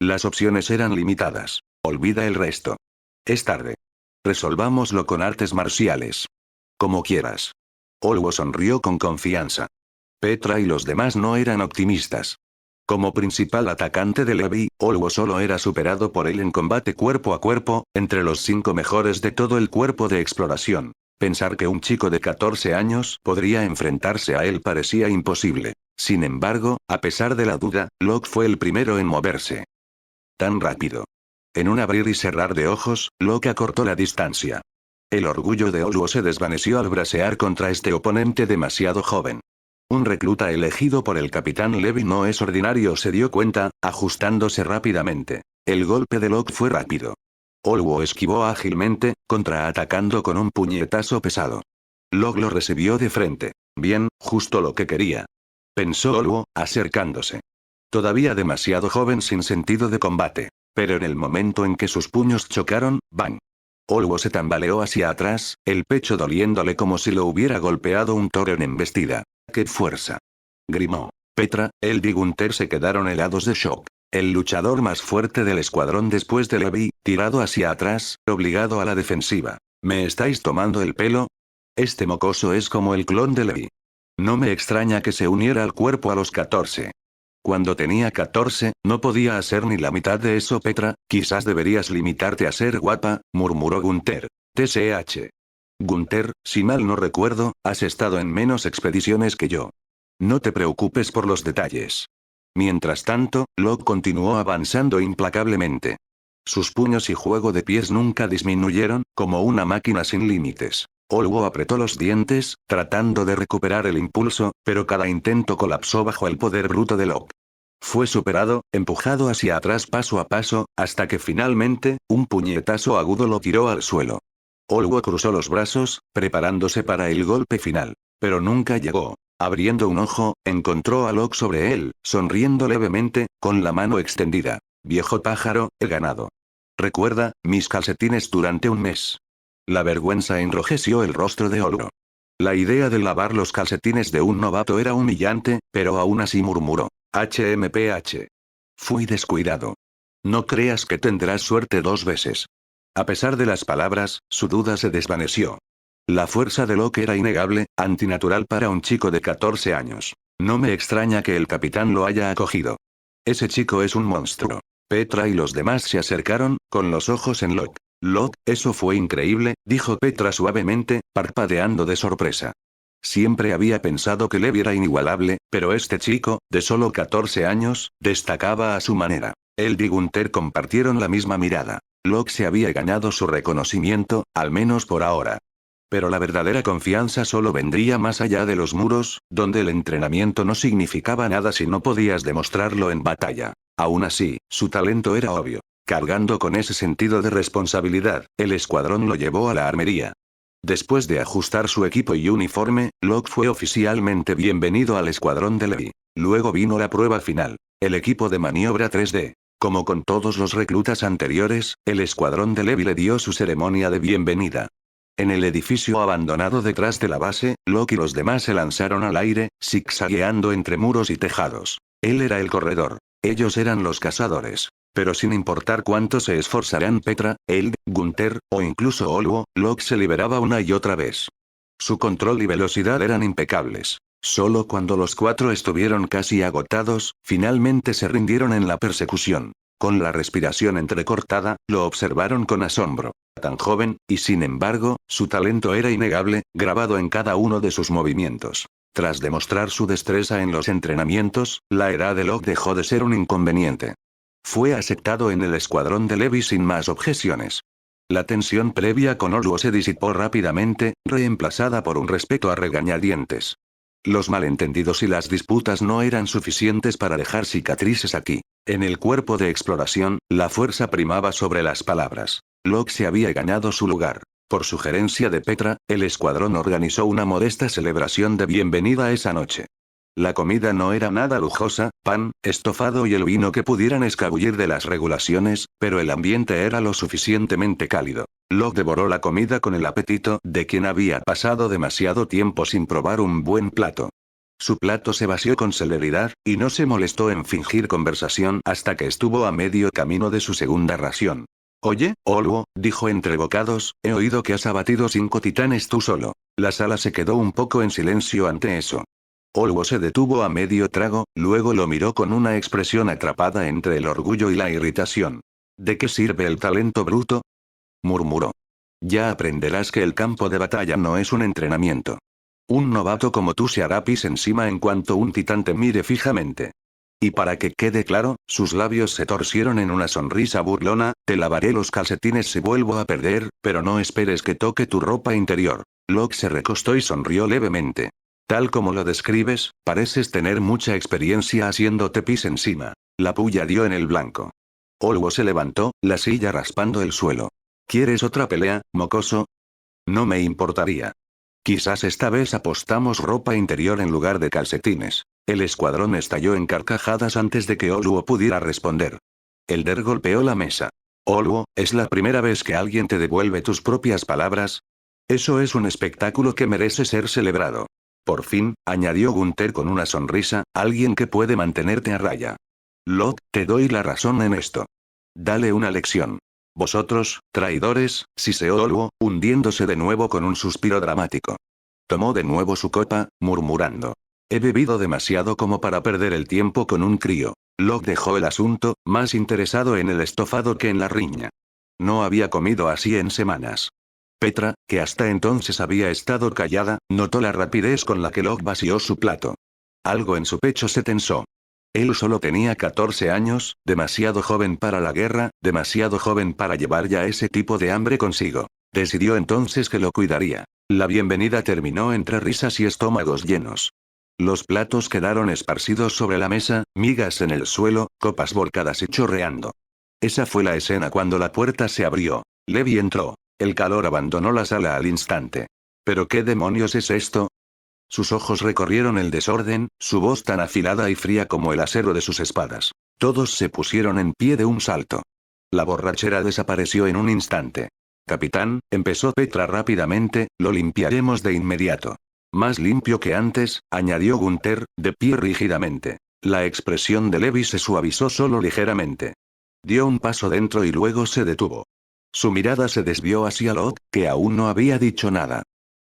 Speaker 2: Las opciones eran limitadas. Olvida el resto. Es tarde. Resolvámoslo con artes marciales. Como quieras. Olwo sonrió con confianza. Petra y los demás no eran optimistas. Como principal atacante de Levi, Olwo solo era superado por él en combate cuerpo a cuerpo, entre los 5 mejores de todo el cuerpo de exploración. Pensar que un chico de 14 años podría enfrentarse a él parecía imposible. Sin embargo, a pesar de la duda, Log fue el primero en moverse. Tan rápido. En un abrir y cerrar de ojos, Log acortó la distancia. El orgullo de Olwo se desvaneció al bracear contra este oponente demasiado joven. Un recluta elegido por el capitán Levi no es ordinario, se dio cuenta, ajustándose rápidamente. El golpe de Log fue rápido. Olwo esquivó ágilmente, contraatacando con un puñetazo pesado. Log lo recibió de frente. Bien, justo lo que quería. Pensó Olwo, acercándose. Todavía demasiado joven sin sentido de combate. Pero en el momento en que sus puños chocaron, ¡bang! Olwo se tambaleó hacia atrás, el pecho doliéndole como si lo hubiera golpeado un toro en embestida. ¡Qué fuerza! Grimó. Petra, él y Gunther se quedaron helados de shock. El luchador más fuerte del escuadrón después de Levi, tirado hacia atrás, obligado a la defensiva. ¿Me estáis tomando el pelo? Este mocoso es como el clon de Levi. No me extraña que se uniera al cuerpo a los 14. Cuando tenía 14, no podía hacer ni la mitad de eso. Petra, quizás deberías limitarte a ser guapa, murmuró Gunther. TSH. Gunther, si mal no recuerdo, has estado en menos expediciones que yo. No te preocupes por los detalles. Mientras tanto, Log continuó avanzando implacablemente. Sus puños y juego de pies nunca disminuyeron, como una máquina sin límites. Olwo apretó los dientes, tratando de recuperar el impulso, pero cada intento colapsó bajo el poder bruto de Log. Fue superado, empujado hacia atrás paso a paso, hasta que finalmente, un puñetazo agudo lo tiró al suelo. Olwo cruzó los brazos, preparándose para el golpe final. Pero nunca llegó. Abriendo un ojo, encontró a Log sobre él, sonriendo levemente, con la mano extendida. Viejo pájaro, he ganado. Recuerda, mis calcetines durante un mes. La vergüenza enrojeció el rostro de Olwo. La idea de lavar los calcetines de un novato era humillante, pero aún así murmuró. HMPH. Fui descuidado. No creas que tendrás suerte 2 veces. A pesar de las palabras, su duda se desvaneció. La fuerza de Locke era innegable, antinatural para un chico de 14 años. No me extraña que el capitán lo haya acogido. Ese chico es un monstruo. Petra y los demás se acercaron, con los ojos en Locke. Locke, eso fue increíble, dijo Petra suavemente, parpadeando de sorpresa. Siempre había pensado que Levi era inigualable, pero este chico, de solo 14 años, destacaba a su manera. Él y Gunther compartieron la misma mirada. Locke se había ganado su reconocimiento, al menos por ahora. Pero la verdadera confianza solo vendría más allá de los muros, donde el entrenamiento no significaba nada si no podías demostrarlo en batalla. Aún así, su talento era obvio. Cargando con ese sentido de responsabilidad, el escuadrón lo llevó a la armería. Después de ajustar su equipo y uniforme, Locke fue oficialmente bienvenido al escuadrón de Levi. Luego vino la prueba final. El equipo de maniobra 3D. Como con todos los reclutas anteriores, el escuadrón de Levi le dio su ceremonia de bienvenida. En el edificio abandonado detrás de la base, Locke y los demás se lanzaron al aire, zigzagueando entre muros y tejados. Él era el corredor. Ellos eran los cazadores. Pero sin importar cuánto se esforzaran Petra, él, Gunther, o incluso Olwo, Locke se liberaba una y otra vez. Su control y velocidad eran impecables. Solo cuando los 4 estuvieron casi agotados, finalmente se rindieron en la persecución. Con la respiración entrecortada, lo observaron con asombro. Tan joven, y sin embargo, su talento era innegable, grabado en cada uno de sus movimientos. Tras demostrar su destreza en los entrenamientos, la edad de Locke dejó de ser un inconveniente. Fue aceptado en el escuadrón de Levi sin más objeciones. La tensión previa con Olwo se disipó rápidamente, reemplazada por un respeto a regañadientes. Los malentendidos y las disputas no eran suficientes para dejar cicatrices aquí. En el cuerpo de exploración, la fuerza primaba sobre las palabras. Locke se había ganado su lugar. Por sugerencia de Petra, el escuadrón organizó una modesta celebración de bienvenida esa noche. La comida no era nada lujosa, pan, estofado y el vino que pudieran escabullir de las regulaciones, pero el ambiente era lo suficientemente cálido. Locke devoró la comida con el apetito de quien había pasado demasiado tiempo sin probar un buen plato. Su plato se vació con celeridad, y no se molestó en fingir conversación hasta que estuvo a medio camino de su segunda ración. Oye, Olwo, dijo entre bocados, he oído que has abatido 5 titanes tú solo. La sala se quedó un poco en silencio ante eso. Olwo se detuvo a medio trago, luego lo miró con una expresión atrapada entre el orgullo y la irritación. ¿De qué sirve el talento bruto?, murmuró. Ya aprenderás que el campo de batalla no es un entrenamiento. Un novato como tú se hará pis encima en cuanto un titán te mire fijamente. Y para que quede claro, sus labios se torcieron en una sonrisa burlona, te lavaré los calcetines si vuelvo a perder, pero no esperes que toque tu ropa interior. Locke se recostó y sonrió levemente. Tal como lo describes, pareces tener mucha experiencia haciéndote pis encima. La puya dio en el blanco. Olwo se levantó, la silla raspando el suelo. ¿Quieres otra pelea, mocoso? No me importaría. Quizás esta vez apostamos ropa interior en lugar de calcetines. El escuadrón estalló en carcajadas antes de que Olwo pudiera responder. Elder golpeó la mesa. Olwo, ¿es la primera vez que alguien te devuelve tus propias palabras? Eso es un espectáculo que merece ser celebrado. Por fin, añadió Gunther con una sonrisa, alguien que puede mantenerte a raya. Locke, te doy la razón en esto. Dale una lección. Vosotros, traidores, siseó Olwo, hundiéndose de nuevo con un suspiro dramático. Tomó de nuevo su copa, murmurando. He bebido demasiado como para perder el tiempo con un crío. Locke dejó el asunto, más interesado en el estofado que en la riña. No había comido así en semanas. Petra, que hasta entonces había estado callada, notó la rapidez con la que Locke vació su plato. Algo en su pecho se tensó. Él solo tenía 14 años, demasiado joven para la guerra, demasiado joven para llevar ya ese tipo de hambre consigo. Decidió entonces que lo cuidaría. La bienvenida terminó entre risas y estómagos llenos. Los platos quedaron esparcidos sobre la mesa, migas en el suelo, copas volcadas y chorreando. Esa fue la escena cuando la puerta se abrió. Levi entró. El calor abandonó la sala al instante. ¿Pero qué demonios es esto? Sus ojos recorrieron el desorden, su voz tan afilada y fría como el acero de sus espadas. Todos se pusieron en pie de un salto. La borrachera desapareció en un instante. Capitán, empezó Petra rápidamente, lo limpiaremos de inmediato. Más limpio que antes, añadió Gunther, de pie rígidamente. La expresión de Levi se suavizó solo ligeramente. Dio un paso dentro y luego se detuvo. Su mirada se desvió hacia Locke, que aún no había dicho nada.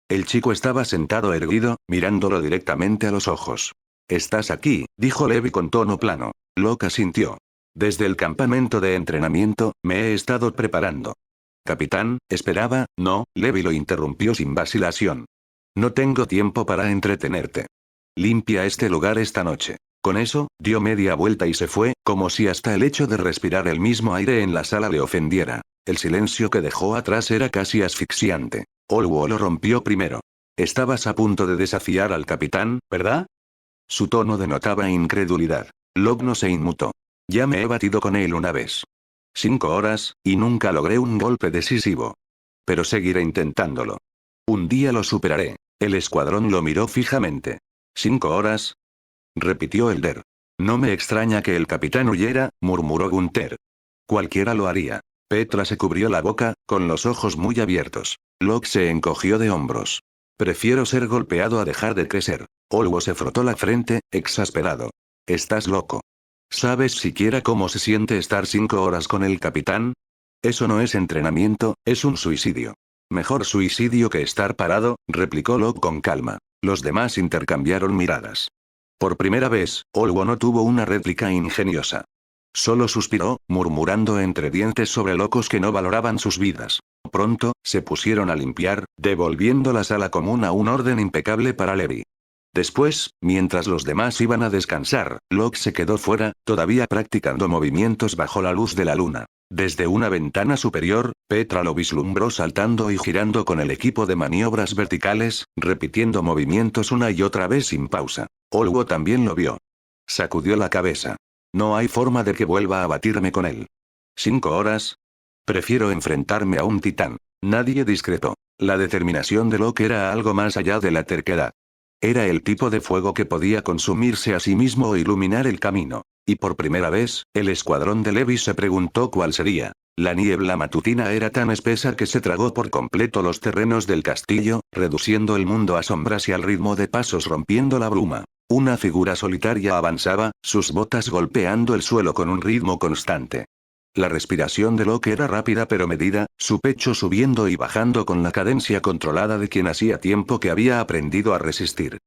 Speaker 2: El chico estaba sentado erguido, mirándolo directamente a los ojos. «Estás aquí», dijo Levi con tono plano. Locke asintió. «Desde el campamento de entrenamiento, me he estado preparando». «Capitán, esperaba», «No», Levi lo interrumpió sin vacilación. «No tengo tiempo para entretenerte. Limpia este lugar esta noche». Con eso, dio media vuelta y se fue, como si hasta el hecho de respirar el mismo aire en la sala le ofendiera. El silencio que dejó atrás era casi asfixiante. Olwo lo rompió primero. «Estabas a punto de desafiar al capitán, ¿verdad?». Su tono denotaba incredulidad. Locke no se inmutó. «Ya me he batido con él una vez. 5 horas, y nunca logré un golpe decisivo. Pero seguiré intentándolo. Un día lo superaré». El escuadrón lo miró fijamente. «¿5 horas?», repitió Elder. «No me extraña que el capitán huyera», murmuró Gunther. «Cualquiera lo haría». Petra se cubrió la boca, con los ojos muy abiertos. Locke se encogió de hombros. «Prefiero ser golpeado a dejar de crecer». Olwo se frotó la frente, exasperado. «Estás loco. ¿Sabes siquiera cómo se siente estar 5 horas con el capitán? Eso no es entrenamiento, es un suicidio». «Mejor suicidio que estar parado», replicó Locke con calma. Los demás intercambiaron miradas. Por primera vez, Olwo no tuvo una réplica ingeniosa. Solo suspiró, murmurando entre dientes sobre locos que no valoraban sus vidas. Pronto, se pusieron a limpiar, devolviendo la sala común a un orden impecable para Levi. Después, mientras los demás iban a descansar, Locke se quedó fuera, todavía practicando movimientos bajo la luz de la luna. Desde una ventana superior, Petra lo vislumbró saltando y girando con el equipo de maniobras verticales, repitiendo movimientos una y otra vez sin pausa. Olwo también lo vio. Sacudió la cabeza. «No hay forma de que vuelva a batirme con él». «¿5 horas? Prefiero enfrentarme a un titán». Nadie discretó. La determinación de Locke era algo más allá de la terquedad. Era el tipo de fuego que podía consumirse a sí mismo o iluminar el camino. Y por primera vez, el escuadrón de Levi se preguntó cuál sería. La niebla matutina era tan espesa que se tragó por completo los terrenos del castillo, reduciendo el mundo a sombras y al ritmo de pasos rompiendo la bruma. Una figura solitaria avanzaba, sus botas golpeando el suelo con un ritmo constante. La respiración de Locke era rápida pero medida, su pecho subiendo y bajando con la cadencia controlada de quien hacía tiempo que había aprendido a resistir.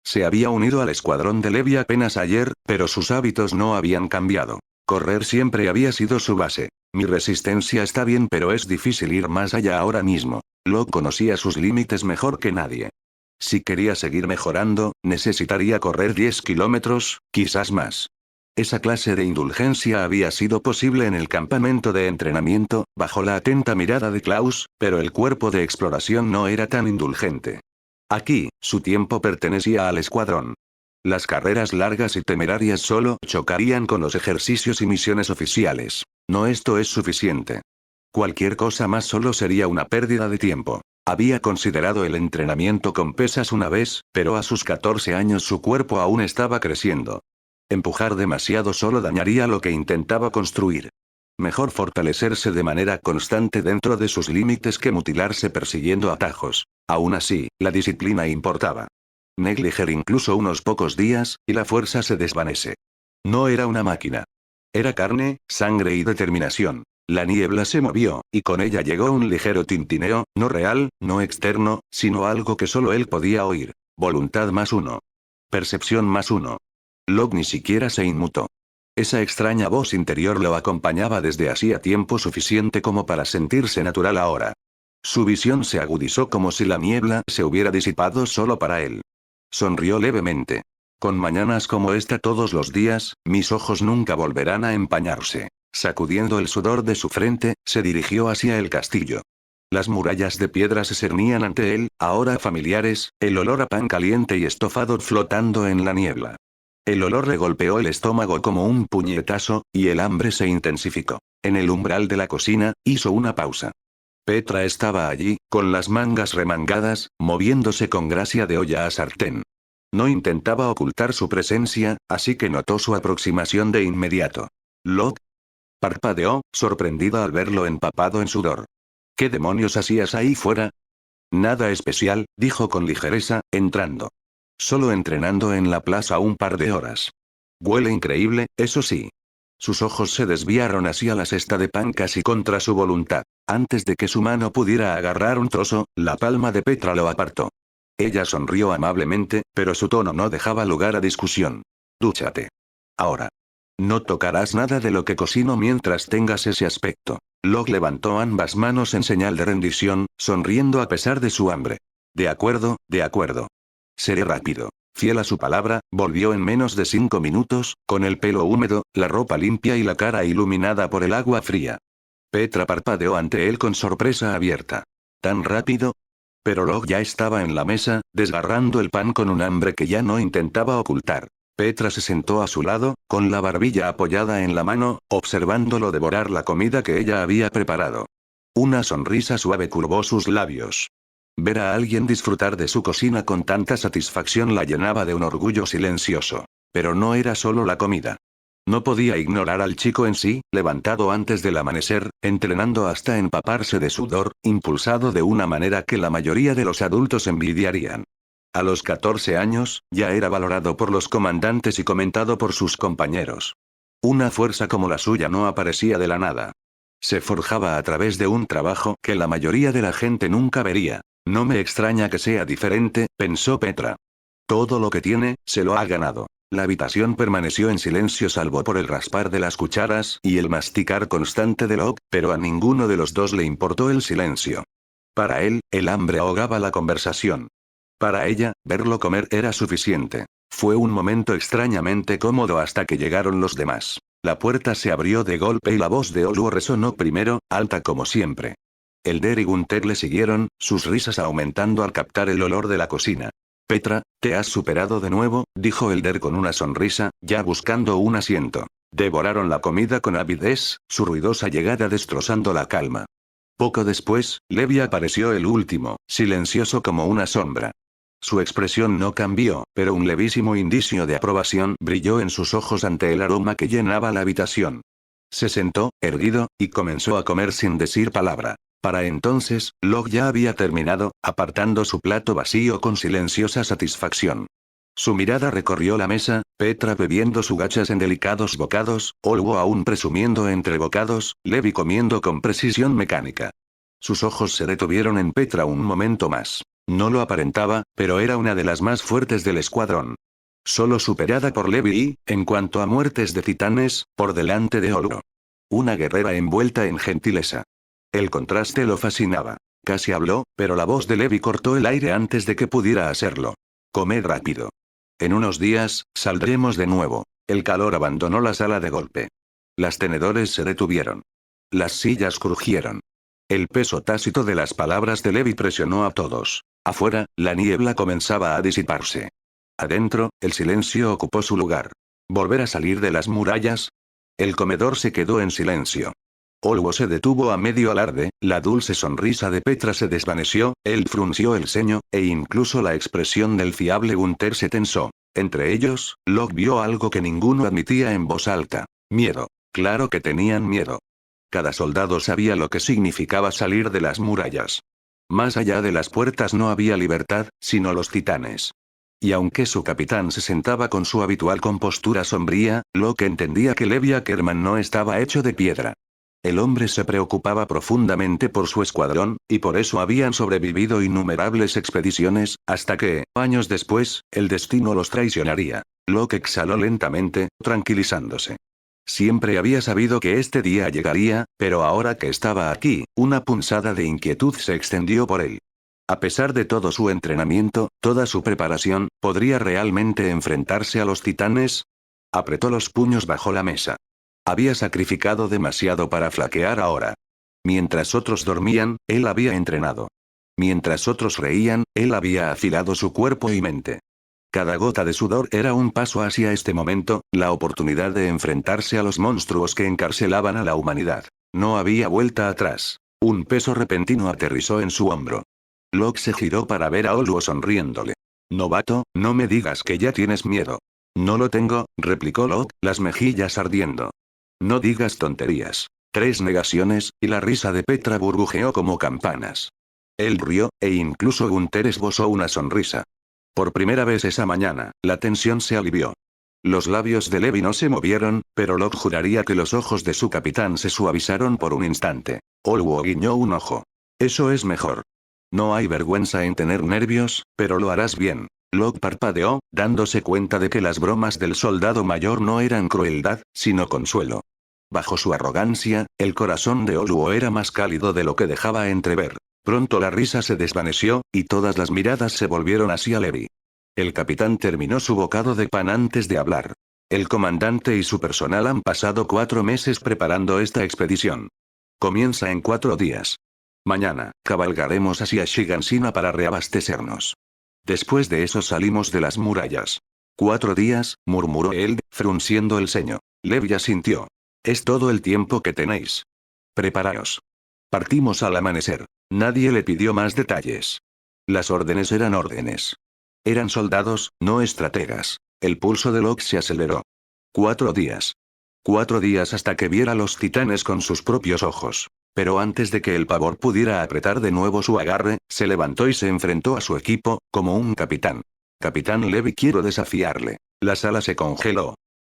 Speaker 2: Se había unido al escuadrón de Levi apenas ayer, pero sus hábitos no habían cambiado. Correr siempre había sido su base. «Mi resistencia está bien, pero es difícil ir más allá ahora mismo». Locke conocía sus límites mejor que nadie. Si quería seguir mejorando, necesitaría correr 10 kilómetros, quizás más. Esa clase de indulgencia había sido posible en el campamento de entrenamiento, bajo la atenta mirada de Klaus, pero el cuerpo de exploración no era tan indulgente. Aquí, su tiempo pertenecía al escuadrón. Las carreras largas y temerarias solo chocarían con los ejercicios y misiones oficiales. No, esto es suficiente. Cualquier cosa más solo sería una pérdida de tiempo. Había considerado el entrenamiento con pesas una vez, pero a sus 14 años su cuerpo aún estaba creciendo. Empujar demasiado solo dañaría lo que intentaba construir. Mejor fortalecerse de manera constante dentro de sus límites que mutilarse persiguiendo atajos. Aún así, la disciplina importaba. Negliger incluso unos pocos días, y la fuerza se desvanece. No era una máquina. Era carne, sangre y determinación. La niebla se movió, y con ella llegó un ligero tintineo, no real, no externo, sino algo que solo él podía oír. Voluntad +1. Percepción +1. Locke ni siquiera se inmutó. Esa extraña voz interior lo acompañaba desde hacía tiempo suficiente como para sentirse natural ahora. Su visión se agudizó como si la niebla se hubiera disipado solo para él. Sonrió levemente. «Con mañanas como esta todos los días, mis ojos nunca volverán a empañarse». Sacudiendo el sudor de su frente, se dirigió hacia el castillo. Las murallas de piedra se cernían ante él, ahora familiares, el olor a pan caliente y estofado flotando en la niebla. El olor le golpeó el estómago como un puñetazo, y el hambre se intensificó. En el umbral de la cocina, hizo una pausa. Petra estaba allí, con las mangas remangadas, moviéndose con gracia de olla a sartén. No intentaba ocultar su presencia, así que notó su aproximación de inmediato. «Locke», parpadeó, sorprendida al verlo empapado en sudor. «¿Qué demonios hacías ahí fuera?». Nada especial, dijo con ligereza, entrando. Solo entrenando en la plaza un par de horas. Huele increíble, eso sí. Sus ojos se desviaron hacia la cesta de pan casi contra su voluntad. Antes de que su mano pudiera agarrar un trozo, la palma de Petra lo apartó. Ella sonrió amablemente, pero su tono no dejaba lugar a discusión. Dúchate. Ahora. No tocarás nada de lo que cocino mientras tengas ese aspecto. Locke levantó ambas manos en señal de rendición, sonriendo a pesar de su hambre. De acuerdo, de acuerdo. Seré rápido. Fiel a su palabra, volvió en menos de 5 minutos, con el pelo húmedo, la ropa limpia y la cara iluminada por el agua fría. Petra parpadeó ante él con sorpresa abierta. ¿Tan rápido? Pero Locke ya estaba en la mesa, desgarrando el pan con un hambre que ya no intentaba ocultar. Petra se sentó a su lado, con la barbilla apoyada en la mano, observándolo devorar la comida que ella había preparado. Una sonrisa suave curvó sus labios. Ver a alguien disfrutar de su cocina con tanta satisfacción la llenaba de un orgullo silencioso. Pero no era solo la comida. No podía ignorar al chico en sí, levantado antes del amanecer, entrenando hasta empaparse de sudor, impulsado de una manera que la mayoría de los adultos envidiarían. A los 14 años, ya era valorado por los comandantes y comentado por sus compañeros. Una fuerza como la suya no aparecía de la nada. Se forjaba a través de un trabajo que la mayoría de la gente nunca vería. No me extraña que sea diferente, pensó Petra. Todo lo que tiene, se lo ha ganado. La habitación permaneció en silencio salvo por el raspar de las cucharas y el masticar constante de Locke, pero a ninguno de los dos le importó el silencio. Para él, el hambre ahogaba la conversación. Para ella, verlo comer era suficiente. Fue un momento extrañamente cómodo hasta que llegaron los demás. La puerta se abrió de golpe y la voz de Oluo resonó primero, alta como siempre. Elder y Gunther le siguieron, sus risas aumentando al captar el olor de la cocina. Petra, te has superado de nuevo, dijo Elder con una sonrisa, ya buscando un asiento. Devoraron la comida con avidez, su ruidosa llegada destrozando la calma. Poco después, Levi apareció el último, silencioso como una sombra. Su expresión no cambió, pero un levísimo indicio de aprobación brilló en sus ojos ante el aroma que llenaba la habitación. Se sentó, erguido, y comenzó a comer sin decir palabra. Para entonces, Locke ya había terminado, apartando su plato vacío con silenciosa satisfacción. Su mirada recorrió la mesa, Petra bebiendo su gachas en delicados bocados, Oluo aún presumiendo entre bocados, Levi comiendo con precisión mecánica. Sus ojos se detuvieron en Petra un momento más. No lo aparentaba, pero era una de las más fuertes del escuadrón. Solo superada por Levi y, en cuanto a muertes de titanes, por delante de Oluo. Una guerrera envuelta en gentileza. El contraste lo fascinaba. Casi habló, pero la voz de Levi cortó el aire antes de que pudiera hacerlo. Comed rápido. En unos días, saldremos de nuevo. El calor abandonó la sala de golpe. Las tenedores se detuvieron. Las sillas crujieron. El peso tácito de las palabras de Levi presionó a todos. Afuera, la niebla comenzaba a disiparse. Adentro, el silencio ocupó su lugar. ¿Volver a salir de las murallas? El comedor se quedó en silencio. Oluo se detuvo a medio alarde, la dulce sonrisa de Petra se desvaneció, él frunció el ceño, e incluso la expresión del fiable Gunther se tensó. Entre ellos, Locke vio algo que ninguno admitía en voz alta. Miedo. Claro que tenían miedo. Cada soldado sabía lo que significaba salir de las murallas. Más allá de las puertas no había libertad, sino los titanes. Y aunque su capitán se sentaba con su habitual compostura sombría, Locke entendía que Levi Ackerman no estaba hecho de piedra. El hombre se preocupaba profundamente por su escuadrón, y por eso habían sobrevivido innumerables expediciones, hasta que, años después, el destino los traicionaría. Locke exhaló lentamente, tranquilizándose. Siempre había sabido que este día llegaría, pero ahora que estaba aquí, una punzada de inquietud se extendió por él. A pesar de todo su entrenamiento, toda su preparación, ¿podría realmente enfrentarse a los titanes? Apretó los puños bajo la mesa. Había sacrificado demasiado para flaquear ahora. Mientras otros dormían, él había entrenado. Mientras otros reían, él había afilado su cuerpo y mente. Cada gota de sudor era un paso hacia este momento, la oportunidad de enfrentarse a los monstruos que encarcelaban a la humanidad. No había vuelta atrás. Un peso repentino aterrizó en su hombro. Locke se giró para ver a Oluo sonriéndole. Novato, no me digas que ya tienes miedo. No lo tengo, replicó Locke, las mejillas ardiendo. No digas tonterías. 3 negaciones, y la risa de Petra burbujeó como campanas. Él rió, e incluso Gunther esbozó una sonrisa. Por primera vez esa mañana, la tensión se alivió. Los labios de Levi no se movieron, pero Locke juraría que los ojos de su capitán se suavizaron por un instante. Oluo guiñó un ojo. Eso es mejor. No hay vergüenza en tener nervios, pero lo harás bien. Locke parpadeó, dándose cuenta de que las bromas del soldado mayor no eran crueldad, sino consuelo. Bajo su arrogancia, el corazón de Oluo era más cálido de lo que dejaba entrever. Pronto la risa se desvaneció, y todas las miradas se volvieron hacia Levi. El capitán terminó su bocado de pan antes de hablar. El comandante y su personal han pasado 4 meses preparando esta expedición. Comienza en 4 días. Mañana, cabalgaremos hacia Shiganshina para reabastecernos. Después de eso salimos de las murallas. 4 días, murmuró él, frunciendo el ceño. Levi asintió. Es todo el tiempo que tenéis. Preparaos. Partimos al amanecer. Nadie le pidió más detalles. Las órdenes eran órdenes. Eran soldados, no estrategas. El pulso de Locke se aceleró. 4 días. 4 días hasta que viera a los titanes con sus propios ojos. Pero antes de que el pavor pudiera apretar de nuevo su agarre, se levantó y se enfrentó a su equipo, como un capitán. Capitán Levi, quiero desafiarle. La sala se congeló.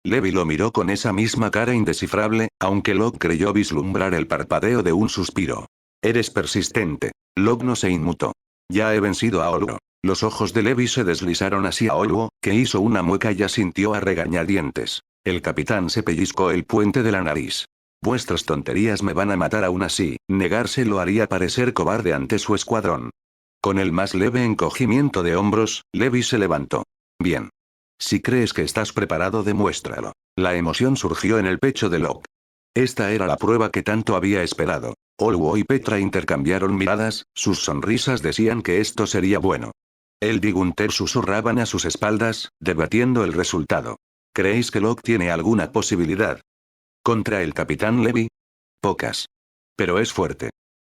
Speaker 2: Levi lo miró con esa misma cara indescifrable, aunque Locke creyó vislumbrar el parpadeo de un suspiro. Eres persistente. Locke no se inmutó. Ya he vencido a Oluo. Los ojos de Levi se deslizaron hacia Oluo, que hizo una mueca y asintió a regañadientes. El capitán se pellizcó el puente de la nariz. Vuestras tonterías me van a matar aún así. Negarse lo haría parecer cobarde ante su escuadrón. Con el más leve encogimiento de hombros, Levi se levantó. Bien. Si crees que estás preparado, demuéstralo. La emoción surgió en el pecho de Locke. Esta era la prueba que tanto había esperado. Oluo y Petra intercambiaron miradas, sus sonrisas decían que esto sería bueno. Él y Gunther susurraban a sus espaldas, debatiendo el resultado. ¿Creéis que Locke tiene alguna posibilidad? ¿Contra el capitán Levi? Pocas. Pero es fuerte.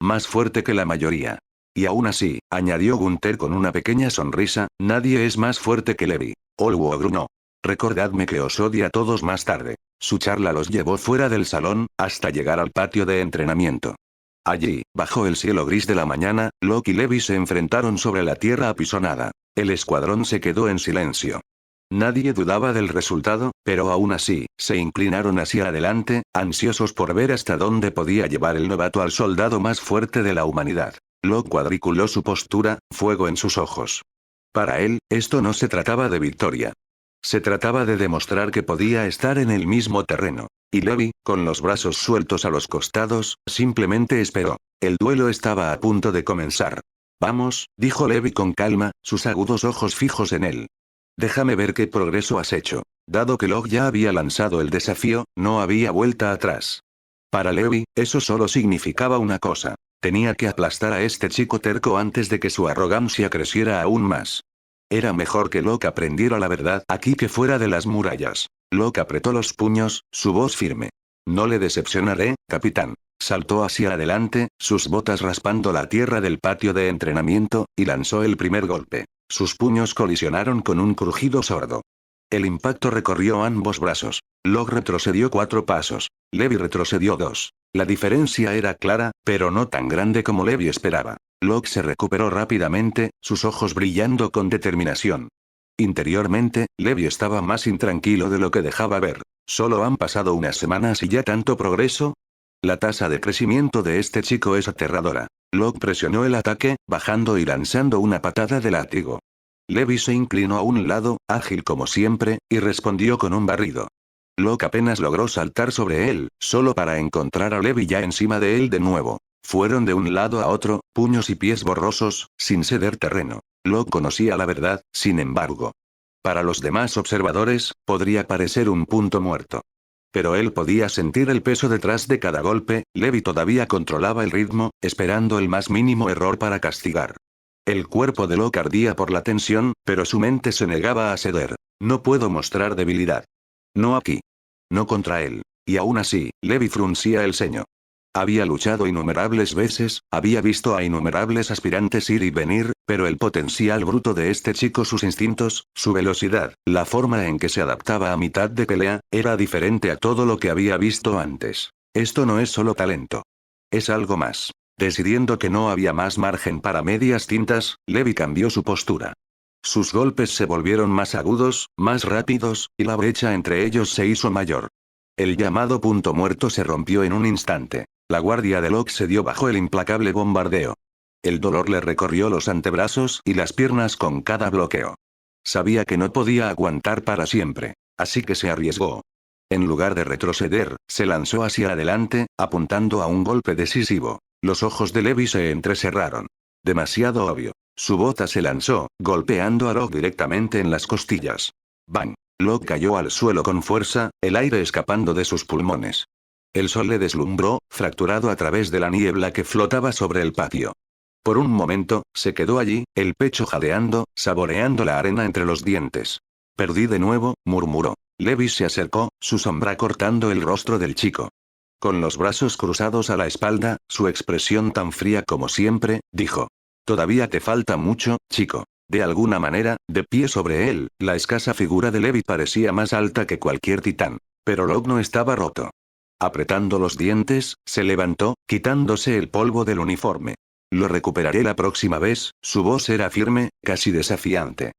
Speaker 2: Más fuerte que la mayoría. Y aún así, añadió Gunther con una pequeña sonrisa, nadie es más fuerte que Levi. Oluo gruñó. Recordadme que os odia a todos más tarde. Su charla los llevó fuera del salón, hasta llegar al patio de entrenamiento. Allí, bajo el cielo gris de la mañana, Locke y Levi se enfrentaron sobre la tierra apisonada. El escuadrón se quedó en silencio. Nadie dudaba del resultado, pero aún así, se inclinaron hacia adelante, ansiosos por ver hasta dónde podía llevar el novato al soldado más fuerte de la humanidad. Locke cuadriculó su postura, fuego en sus ojos. Para él, esto no se trataba de victoria. Se trataba de demostrar que podía estar en el mismo terreno. Y Levi, con los brazos sueltos a los costados, simplemente esperó. El duelo estaba a punto de comenzar. Vamos, dijo Levi con calma, sus agudos ojos fijos en él. Déjame ver qué progreso has hecho. Dado que Locke ya había lanzado el desafío, no había vuelta atrás. Para Levi, eso solo significaba una cosa. Tenía que aplastar a este chico terco antes de que su arrogancia creciera aún más. Era mejor que Locke aprendiera la verdad aquí que fuera de las murallas. Locke apretó los puños, su voz firme. No le decepcionaré, capitán. Saltó hacia adelante, sus botas raspando la tierra del patio de entrenamiento, y lanzó el primer golpe. Sus puños colisionaron con un crujido sordo. El impacto recorrió ambos brazos. Locke retrocedió 4 pasos. Levi retrocedió 2. La diferencia era clara, pero no tan grande como Levi esperaba. Locke se recuperó rápidamente, sus ojos brillando con determinación. Interiormente, Levi estaba más intranquilo de lo que dejaba ver. ¿Solo han pasado unas semanas y ya tanto progreso? La tasa de crecimiento de este chico es aterradora. Locke presionó el ataque, bajando y lanzando una patada de látigo. Levi se inclinó a un lado, ágil como siempre, y respondió con un barrido. Locke apenas logró saltar sobre él, solo para encontrar a Levi ya encima de él de nuevo. Fueron de un lado a otro, puños y pies borrosos, sin ceder terreno. Locke conocía la verdad, sin embargo. Para los demás observadores, podría parecer un punto muerto. Pero él podía sentir el peso detrás de cada golpe, Levi todavía controlaba el ritmo, esperando el más mínimo error para castigar. El cuerpo de Locke ardía por la tensión, pero su mente se negaba a ceder. No puedo mostrar debilidad. No aquí. No contra él. Y aún así, Levi fruncía el ceño. Había luchado innumerables veces, había visto a innumerables aspirantes ir y venir, pero el potencial bruto de este chico, sus instintos, su velocidad, la forma en que se adaptaba a mitad de pelea, era diferente a todo lo que había visto antes. Esto no es solo talento. Es algo más. Decidiendo que no había más margen para medias tintas, Levi cambió su postura. Sus golpes se volvieron más agudos, más rápidos, y la brecha entre ellos se hizo mayor. El llamado punto muerto se rompió en un instante. La guardia de Locke se dio bajo el implacable bombardeo. El dolor le recorrió los antebrazos y las piernas con cada bloqueo. Sabía que no podía aguantar para siempre, así que se arriesgó. En lugar de retroceder, se lanzó hacia adelante, apuntando a un golpe decisivo. Los ojos de Levi se entrecerraron. Demasiado obvio. Su bota se lanzó, golpeando a Locke directamente en las costillas. ¡Bang! Locke cayó al suelo con fuerza, el aire escapando de sus pulmones. El sol le deslumbró, fracturado a través de la niebla que flotaba sobre el patio. Por un momento, se quedó allí, el pecho jadeando, saboreando la arena entre los dientes. «Perdí de nuevo», murmuró. Levi se acercó, su sombra cortando el rostro del chico. Con los brazos cruzados a la espalda, su expresión tan fría como siempre, dijo. «Todavía te falta mucho, chico». De alguna manera, de pie sobre él, la escasa figura de Levi parecía más alta que cualquier titán. Pero Locke no estaba roto. Apretando los dientes, se levantó, quitándose el polvo del uniforme. «Lo recuperaré la próxima vez», su voz era firme, casi desafiante.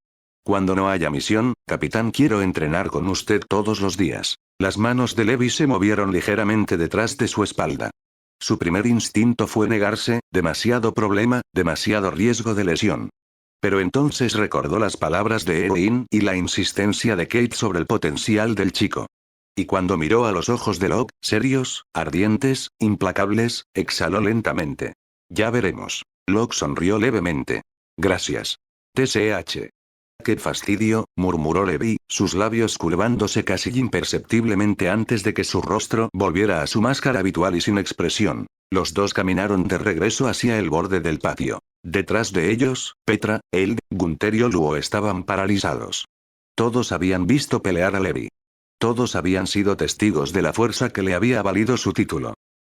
Speaker 2: «Cuando no haya misión, capitán, quiero entrenar con usted todos los días». Las manos de Levi se movieron ligeramente detrás de su espalda. Su primer instinto fue negarse, demasiado problema, demasiado riesgo de lesión. Pero entonces recordó las palabras de Eowyn y la insistencia de Kate sobre el potencial del chico. Y cuando miró a los ojos de Locke, serios, ardientes, implacables, exhaló lentamente. «Ya veremos». Locke sonrió levemente. «Gracias. TSH». «Qué fastidio», murmuró Levi, sus labios curvándose casi imperceptiblemente antes de que su rostro volviera a su máscara habitual y sin expresión. Los dos caminaron de regreso hacia el borde del patio. Detrás de ellos, Petra, Eld, Gunther y Oluo estaban paralizados. Todos habían visto pelear a Levi. Todos habían sido testigos de la fuerza que le había valido su título.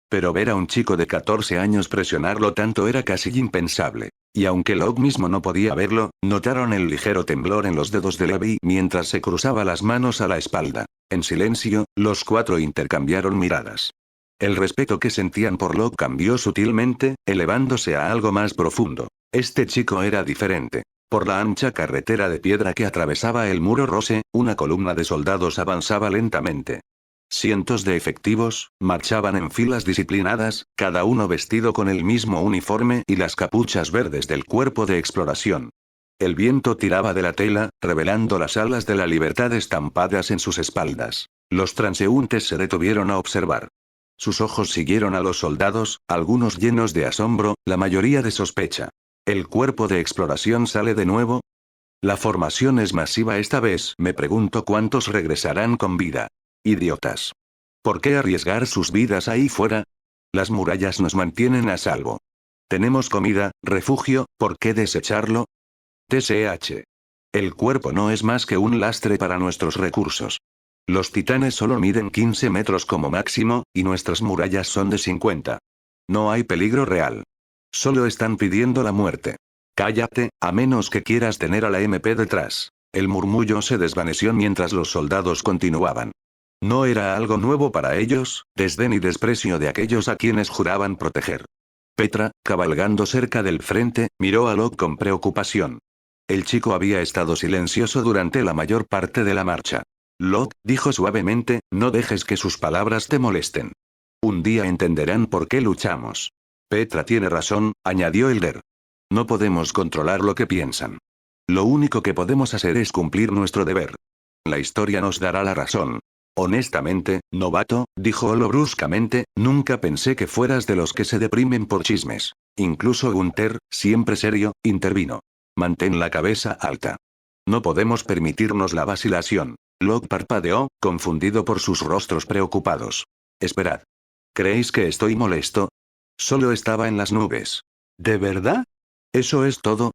Speaker 2: Pero ver a un chico de 14 años presionarlo tanto era casi impensable. Y aunque Locke mismo no podía verlo, notaron el ligero temblor en los dedos de Levi mientras se cruzaba las manos a la espalda. En silencio, los cuatro intercambiaron miradas. El respeto que sentían por Locke cambió sutilmente, elevándose a algo más profundo. Este chico era diferente. Por la ancha carretera de piedra que atravesaba el muro Rose, una columna de soldados avanzaba lentamente. Cientos de efectivos, marchaban en filas disciplinadas, cada uno vestido con el mismo uniforme y las capuchas verdes del cuerpo de exploración. El viento tiraba de la tela, revelando las alas de la libertad estampadas en sus espaldas. Los transeúntes se detuvieron a observar. Sus ojos siguieron a los soldados, algunos llenos de asombro, la mayoría de sospecha. ¿El cuerpo de exploración sale de nuevo? La formación es masiva esta vez, me pregunto cuántos regresarán con vida. Idiotas. ¿Por qué arriesgar sus vidas ahí fuera? Las murallas nos mantienen a salvo. Tenemos comida, refugio, ¿por qué desecharlo? TSH. El cuerpo no es más que un lastre para nuestros recursos. Los titanes solo miden 15 metros como máximo, y nuestras murallas son de 50. No hay peligro real. Solo están pidiendo la muerte. Cállate, a menos que quieras tener a la MP detrás. El murmullo se desvaneció mientras los soldados continuaban. No era algo nuevo para ellos, desdén y desprecio de aquellos a quienes juraban proteger. Petra, cabalgando cerca del frente, miró a Locke con preocupación. El chico había estado silencioso durante la mayor parte de la marcha. Locke, dijo suavemente, no dejes que sus palabras te molesten. Un día entenderán por qué luchamos. Petra tiene razón, añadió Elder. No podemos controlar lo que piensan. Lo único que podemos hacer es cumplir nuestro deber. La historia nos dará la razón. Honestamente, novato, dijo Olo bruscamente, nunca pensé que fueras de los que se deprimen por chismes. Incluso Gunther, siempre serio, intervino. Mantén la cabeza alta. No podemos permitirnos la vacilación. Locke parpadeó, confundido por sus rostros preocupados. Esperad. ¿Creéis que estoy molesto? Solo estaba en las nubes. ¿De verdad? ¿Eso es todo?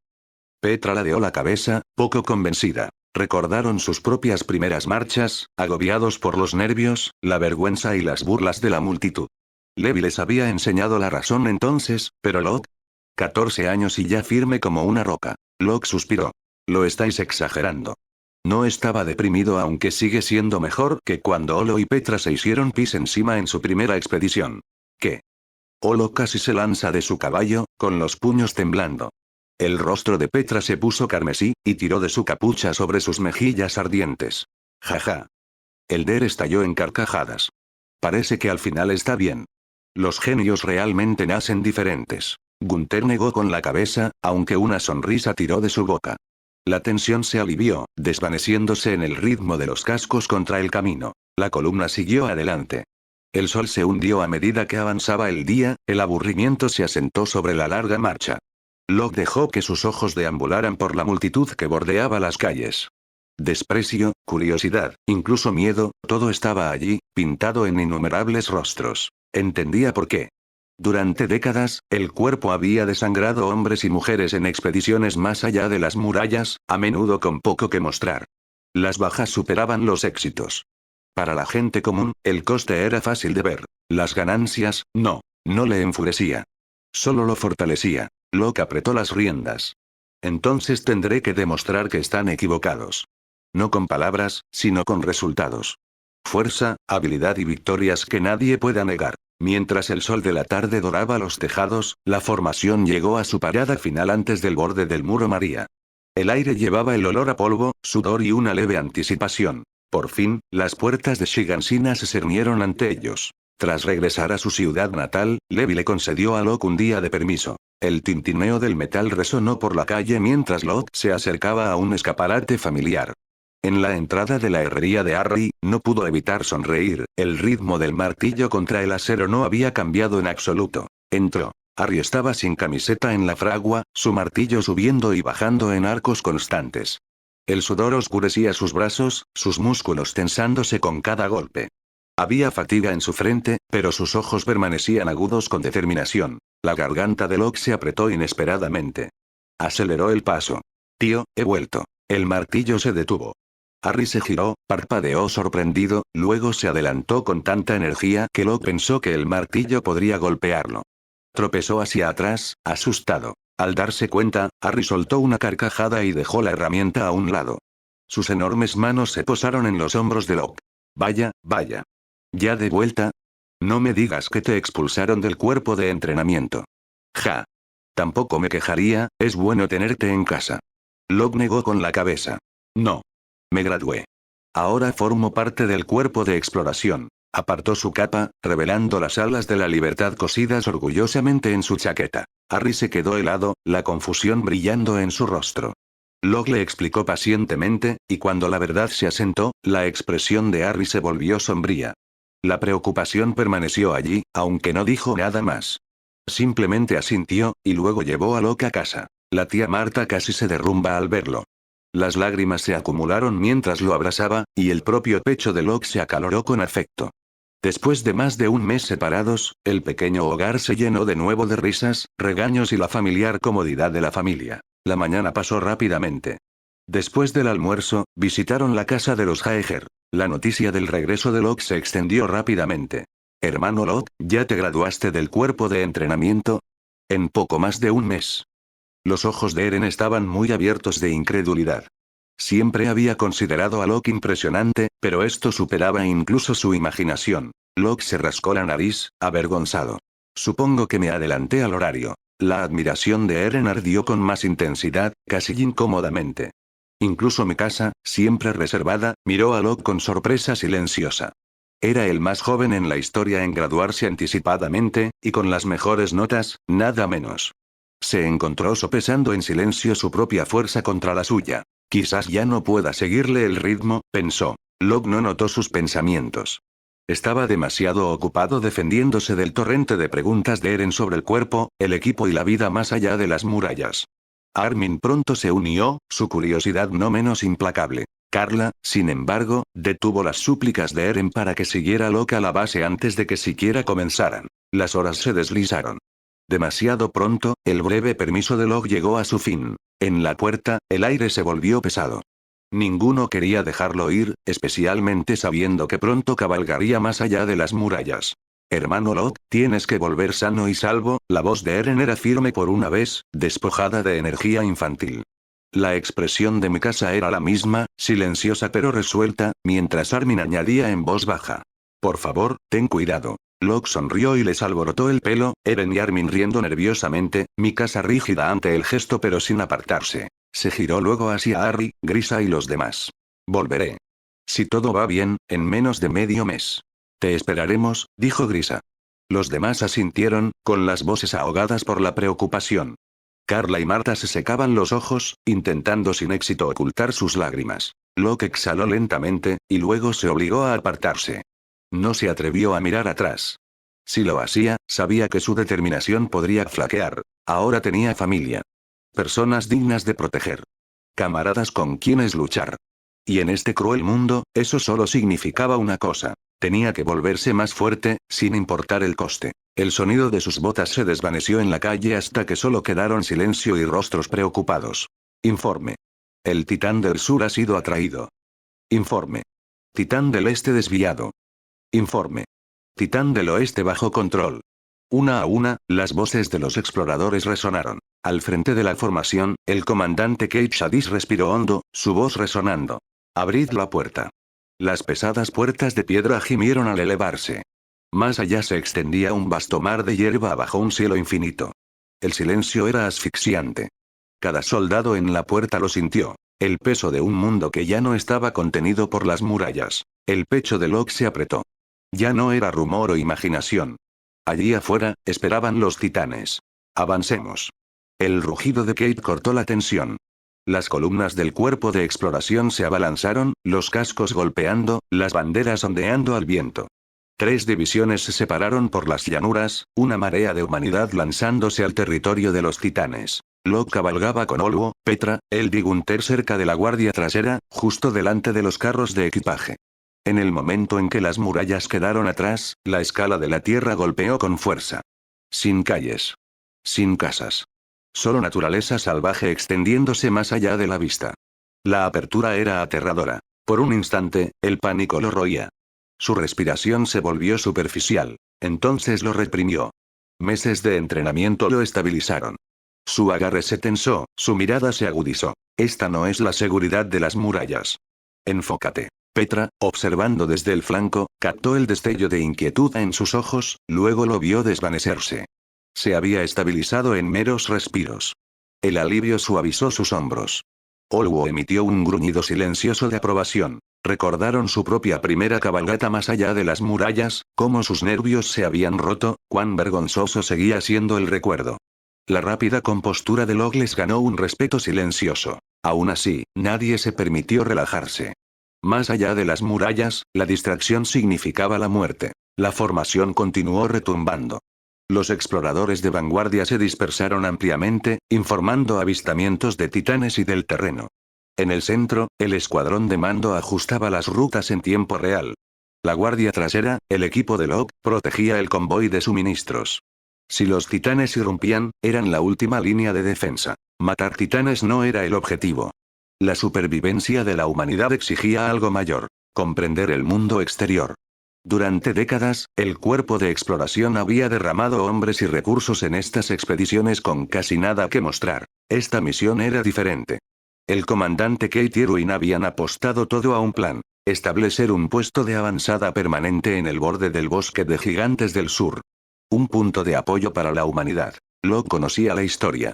Speaker 2: Petra ladeó la cabeza, poco convencida. Recordaron sus propias primeras marchas, agobiados por los nervios, la vergüenza y las burlas de la multitud. Levi les había enseñado la razón entonces, pero Locke. 14 años y ya firme como una roca. Locke suspiró. Lo estáis exagerando. No estaba deprimido, aunque sigue siendo mejor que cuando Olo y Petra se hicieron pis encima en su primera expedición. ¿Qué? Olo casi se lanza de su caballo, con los puños temblando. El rostro de Petra se puso carmesí, y tiró de su capucha sobre sus mejillas ardientes. Jaja. Elder estalló en carcajadas. Parece que al final está bien. Los genios realmente nacen diferentes. Gunther negó con la cabeza, aunque una sonrisa tiró de su boca. La tensión se alivió, desvaneciéndose en el ritmo de los cascos contra el camino. La columna siguió adelante. El sol se hundió a medida que avanzaba el día, el aburrimiento se asentó sobre la larga marcha. Locke dejó que sus ojos deambularan por la multitud que bordeaba las calles. Desprecio, curiosidad, incluso miedo, todo estaba allí, pintado en innumerables rostros. Entendía por qué. Durante décadas, el cuerpo había desangrado hombres y mujeres en expediciones más allá de las murallas, a menudo con poco que mostrar. Las bajas superaban los éxitos. Para la gente común, el coste era fácil de ver. Las ganancias, no le enfurecía. Solo lo fortalecía. Locke apretó las riendas. Entonces tendré que demostrar que están equivocados. No con palabras, sino con resultados. Fuerza, habilidad y victorias que nadie pueda negar. Mientras el sol de la tarde doraba los tejados, la formación llegó a su parada final antes del borde del muro María. El aire llevaba el olor a polvo, sudor y una leve anticipación. Por fin, las puertas de Shigansina se cernieron ante ellos. Tras regresar a su ciudad natal, Levi le concedió a Locke un día de permiso. El tintineo del metal resonó por la calle mientras Locke se acercaba a un escaparate familiar. En la entrada de la herrería de Harry, no pudo evitar sonreír, el ritmo del martillo contra el acero no había cambiado en absoluto. Entró. Harry estaba sin camiseta en la fragua, su martillo subiendo y bajando en arcos constantes. El sudor oscurecía sus brazos, sus músculos tensándose con cada golpe. Había fatiga en su frente, pero sus ojos permanecían agudos con determinación. La garganta de Locke se apretó inesperadamente. Aceleró el paso. Tío, he vuelto. El martillo se detuvo. Harry se giró, parpadeó sorprendido, luego se adelantó con tanta energía que Locke pensó que el martillo podría golpearlo. Tropezó hacia atrás, asustado. Al darse cuenta, Harry soltó una carcajada y dejó la herramienta a un lado. Sus enormes manos se posaron en los hombros de Locke. Vaya. ¿Ya de vuelta? No me digas que te expulsaron del cuerpo de entrenamiento. Ja. Tampoco me quejaría, es bueno tenerte en casa. Locke negó con la cabeza. No. Me gradué. Ahora formo parte del cuerpo de exploración. Apartó su capa, revelando las alas de la libertad cosidas orgullosamente en su chaqueta. Harry se quedó helado, la confusión brillando en su rostro. Locke le explicó pacientemente, y cuando la verdad se asentó, la expresión de Harry se volvió sombría. La preocupación permaneció allí, aunque no dijo nada más. Simplemente asintió, y luego llevó a Locke a casa. La tía Marta casi se derrumba al verlo. Las lágrimas se acumularon mientras lo abrazaba, y el propio pecho de Locke se acaloró con afecto. Después de más de un mes separados, el pequeño hogar se llenó de nuevo de risas, regaños y la familiar comodidad de la familia. La mañana pasó rápidamente. Después del almuerzo, visitaron la casa de los Haeger. La noticia del regreso de Locke se extendió rápidamente. Hermano Locke, ¿ya te graduaste del cuerpo de entrenamiento? En poco más de un mes. Los ojos de Eren estaban muy abiertos de incredulidad. Siempre había considerado a Locke impresionante, pero esto superaba incluso su imaginación. Locke se rascó la nariz, avergonzado. Supongo que me adelanté al horario. La admiración de Eren ardió con más intensidad, casi incómodamente. Incluso Mikasa, siempre reservada, miró a Locke con sorpresa silenciosa. Era el más joven en la historia en graduarse anticipadamente, y con las mejores notas, nada menos. Se encontró sopesando en silencio su propia fuerza contra la suya. Quizás ya no pueda seguirle el ritmo, pensó. Locke no notó sus pensamientos. Estaba demasiado ocupado defendiéndose del torrente de preguntas de Eren sobre el cuerpo, el equipo y la vida más allá de las murallas. Armin pronto se unió, su curiosidad no menos implacable. Carla, sin embargo, detuvo las súplicas de Eren para que siguiera Locke a la base antes de que siquiera comenzaran. Las horas se deslizaron. Demasiado pronto, el breve permiso de Locke llegó a su fin. En la puerta, el aire se volvió pesado. Ninguno quería dejarlo ir, especialmente sabiendo que pronto cabalgaría más allá de las murallas. Hermano Locke, tienes que volver sano y salvo. La voz de Eren era firme por una vez, despojada de energía infantil. La expresión de Mikasa era la misma, silenciosa pero resuelta, mientras Armin añadía en voz baja. Por favor, ten cuidado. Locke sonrió y les alborotó el pelo, Eren y Armin riendo nerviosamente, Mikasa rígida ante el gesto pero sin apartarse. Se giró luego hacia Harry, Grisa y los demás. Volveré. Si todo va bien, en menos de medio mes. Te esperaremos, dijo Grisa. Los demás asintieron, con las voces ahogadas por la preocupación. Carla y Marta se secaban los ojos, intentando sin éxito ocultar sus lágrimas. Locke exhaló lentamente, y luego se obligó a apartarse. No se atrevió a mirar atrás. Si lo hacía, sabía que su determinación podría flaquear. Ahora tenía familia. Personas dignas de proteger. Camaradas con quienes luchar. Y en este cruel mundo, eso solo significaba una cosa. Tenía que volverse más fuerte, sin importar el coste. El sonido de sus botas se desvaneció en la calle hasta que solo quedaron silencio y rostros preocupados. Informe. El Titán del Sur ha sido atraído. Informe. Titán del Este desviado. Informe. Titán del Oeste bajo control. Una a una, las voces de los exploradores resonaron. Al frente de la formación, el comandante Kate Shadis respiró hondo, su voz resonando. Abrid la puerta. Las pesadas puertas de piedra gimieron al elevarse. Más allá se extendía un vasto mar de hierba bajo un cielo infinito. El silencio era asfixiante. Cada soldado en la puerta lo sintió. El peso de un mundo que ya no estaba contenido por las murallas. El pecho de Locke se apretó. Ya no era rumor o imaginación. Allí afuera, esperaban los titanes. Avancemos. El rugido de Kate cortó la tensión. Las columnas del cuerpo de exploración se abalanzaron, los cascos golpeando, las banderas ondeando al viento. 3 divisiones se separaron por las llanuras, una marea de humanidad lanzándose al territorio de los titanes. Locke cabalgaba con Olwo, Petra, Eldig y Gunther cerca de la guardia trasera, justo delante de los carros de equipaje. En el momento en que las murallas quedaron atrás, la escala de la tierra golpeó con fuerza. Sin calles. Sin casas. Solo naturaleza salvaje extendiéndose más allá de la vista. La apertura era aterradora. Por un instante, el pánico lo roía. Su respiración se volvió superficial. Entonces lo reprimió. Meses de entrenamiento lo estabilizaron. Su agarre se tensó, su mirada se agudizó. Esta no es la seguridad de las murallas. Enfócate. Petra, observando desde el flanco, captó el destello de inquietud en sus ojos, luego lo vio desvanecerse. Se había estabilizado en meros respiros. El alivio suavizó sus hombros. Olwo emitió un gruñido silencioso de aprobación. Recordaron su propia primera cabalgata más allá de las murallas, cómo sus nervios se habían roto, cuán vergonzoso seguía siendo el recuerdo. La rápida compostura de Locke les ganó un respeto silencioso. Aún así, nadie se permitió relajarse. Más allá de las murallas, la distracción significaba la muerte. La formación continuó retumbando. Los exploradores de vanguardia se dispersaron ampliamente, informando avistamientos de titanes y del terreno. En el centro, el escuadrón de mando ajustaba las rutas en tiempo real. La guardia trasera, el equipo de Locke, protegía el convoy de suministros. Si los titanes irrumpían, eran la última línea de defensa. Matar titanes no era el objetivo. La supervivencia de la humanidad exigía algo mayor: comprender el mundo exterior. Durante décadas, el cuerpo de exploración había derramado hombres y recursos en estas expediciones con casi nada que mostrar. Esta misión era diferente. El comandante Kate y Erwin habían apostado todo a un plan: establecer un puesto de avanzada permanente en el borde del bosque de gigantes del sur. Un punto de apoyo para la humanidad. Locke conocía la historia.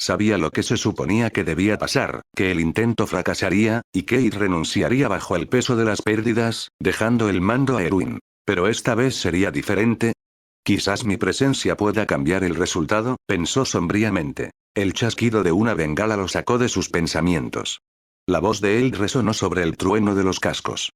Speaker 2: Sabía lo que se suponía que debía pasar, que el intento fracasaría, y Kate renunciaría bajo el peso de las pérdidas, dejando el mando a Erwin. Pero esta vez sería diferente. Quizás mi presencia pueda cambiar el resultado, pensó sombríamente. El chasquido de una bengala lo sacó de sus pensamientos. La voz de él resonó sobre el trueno de los cascos.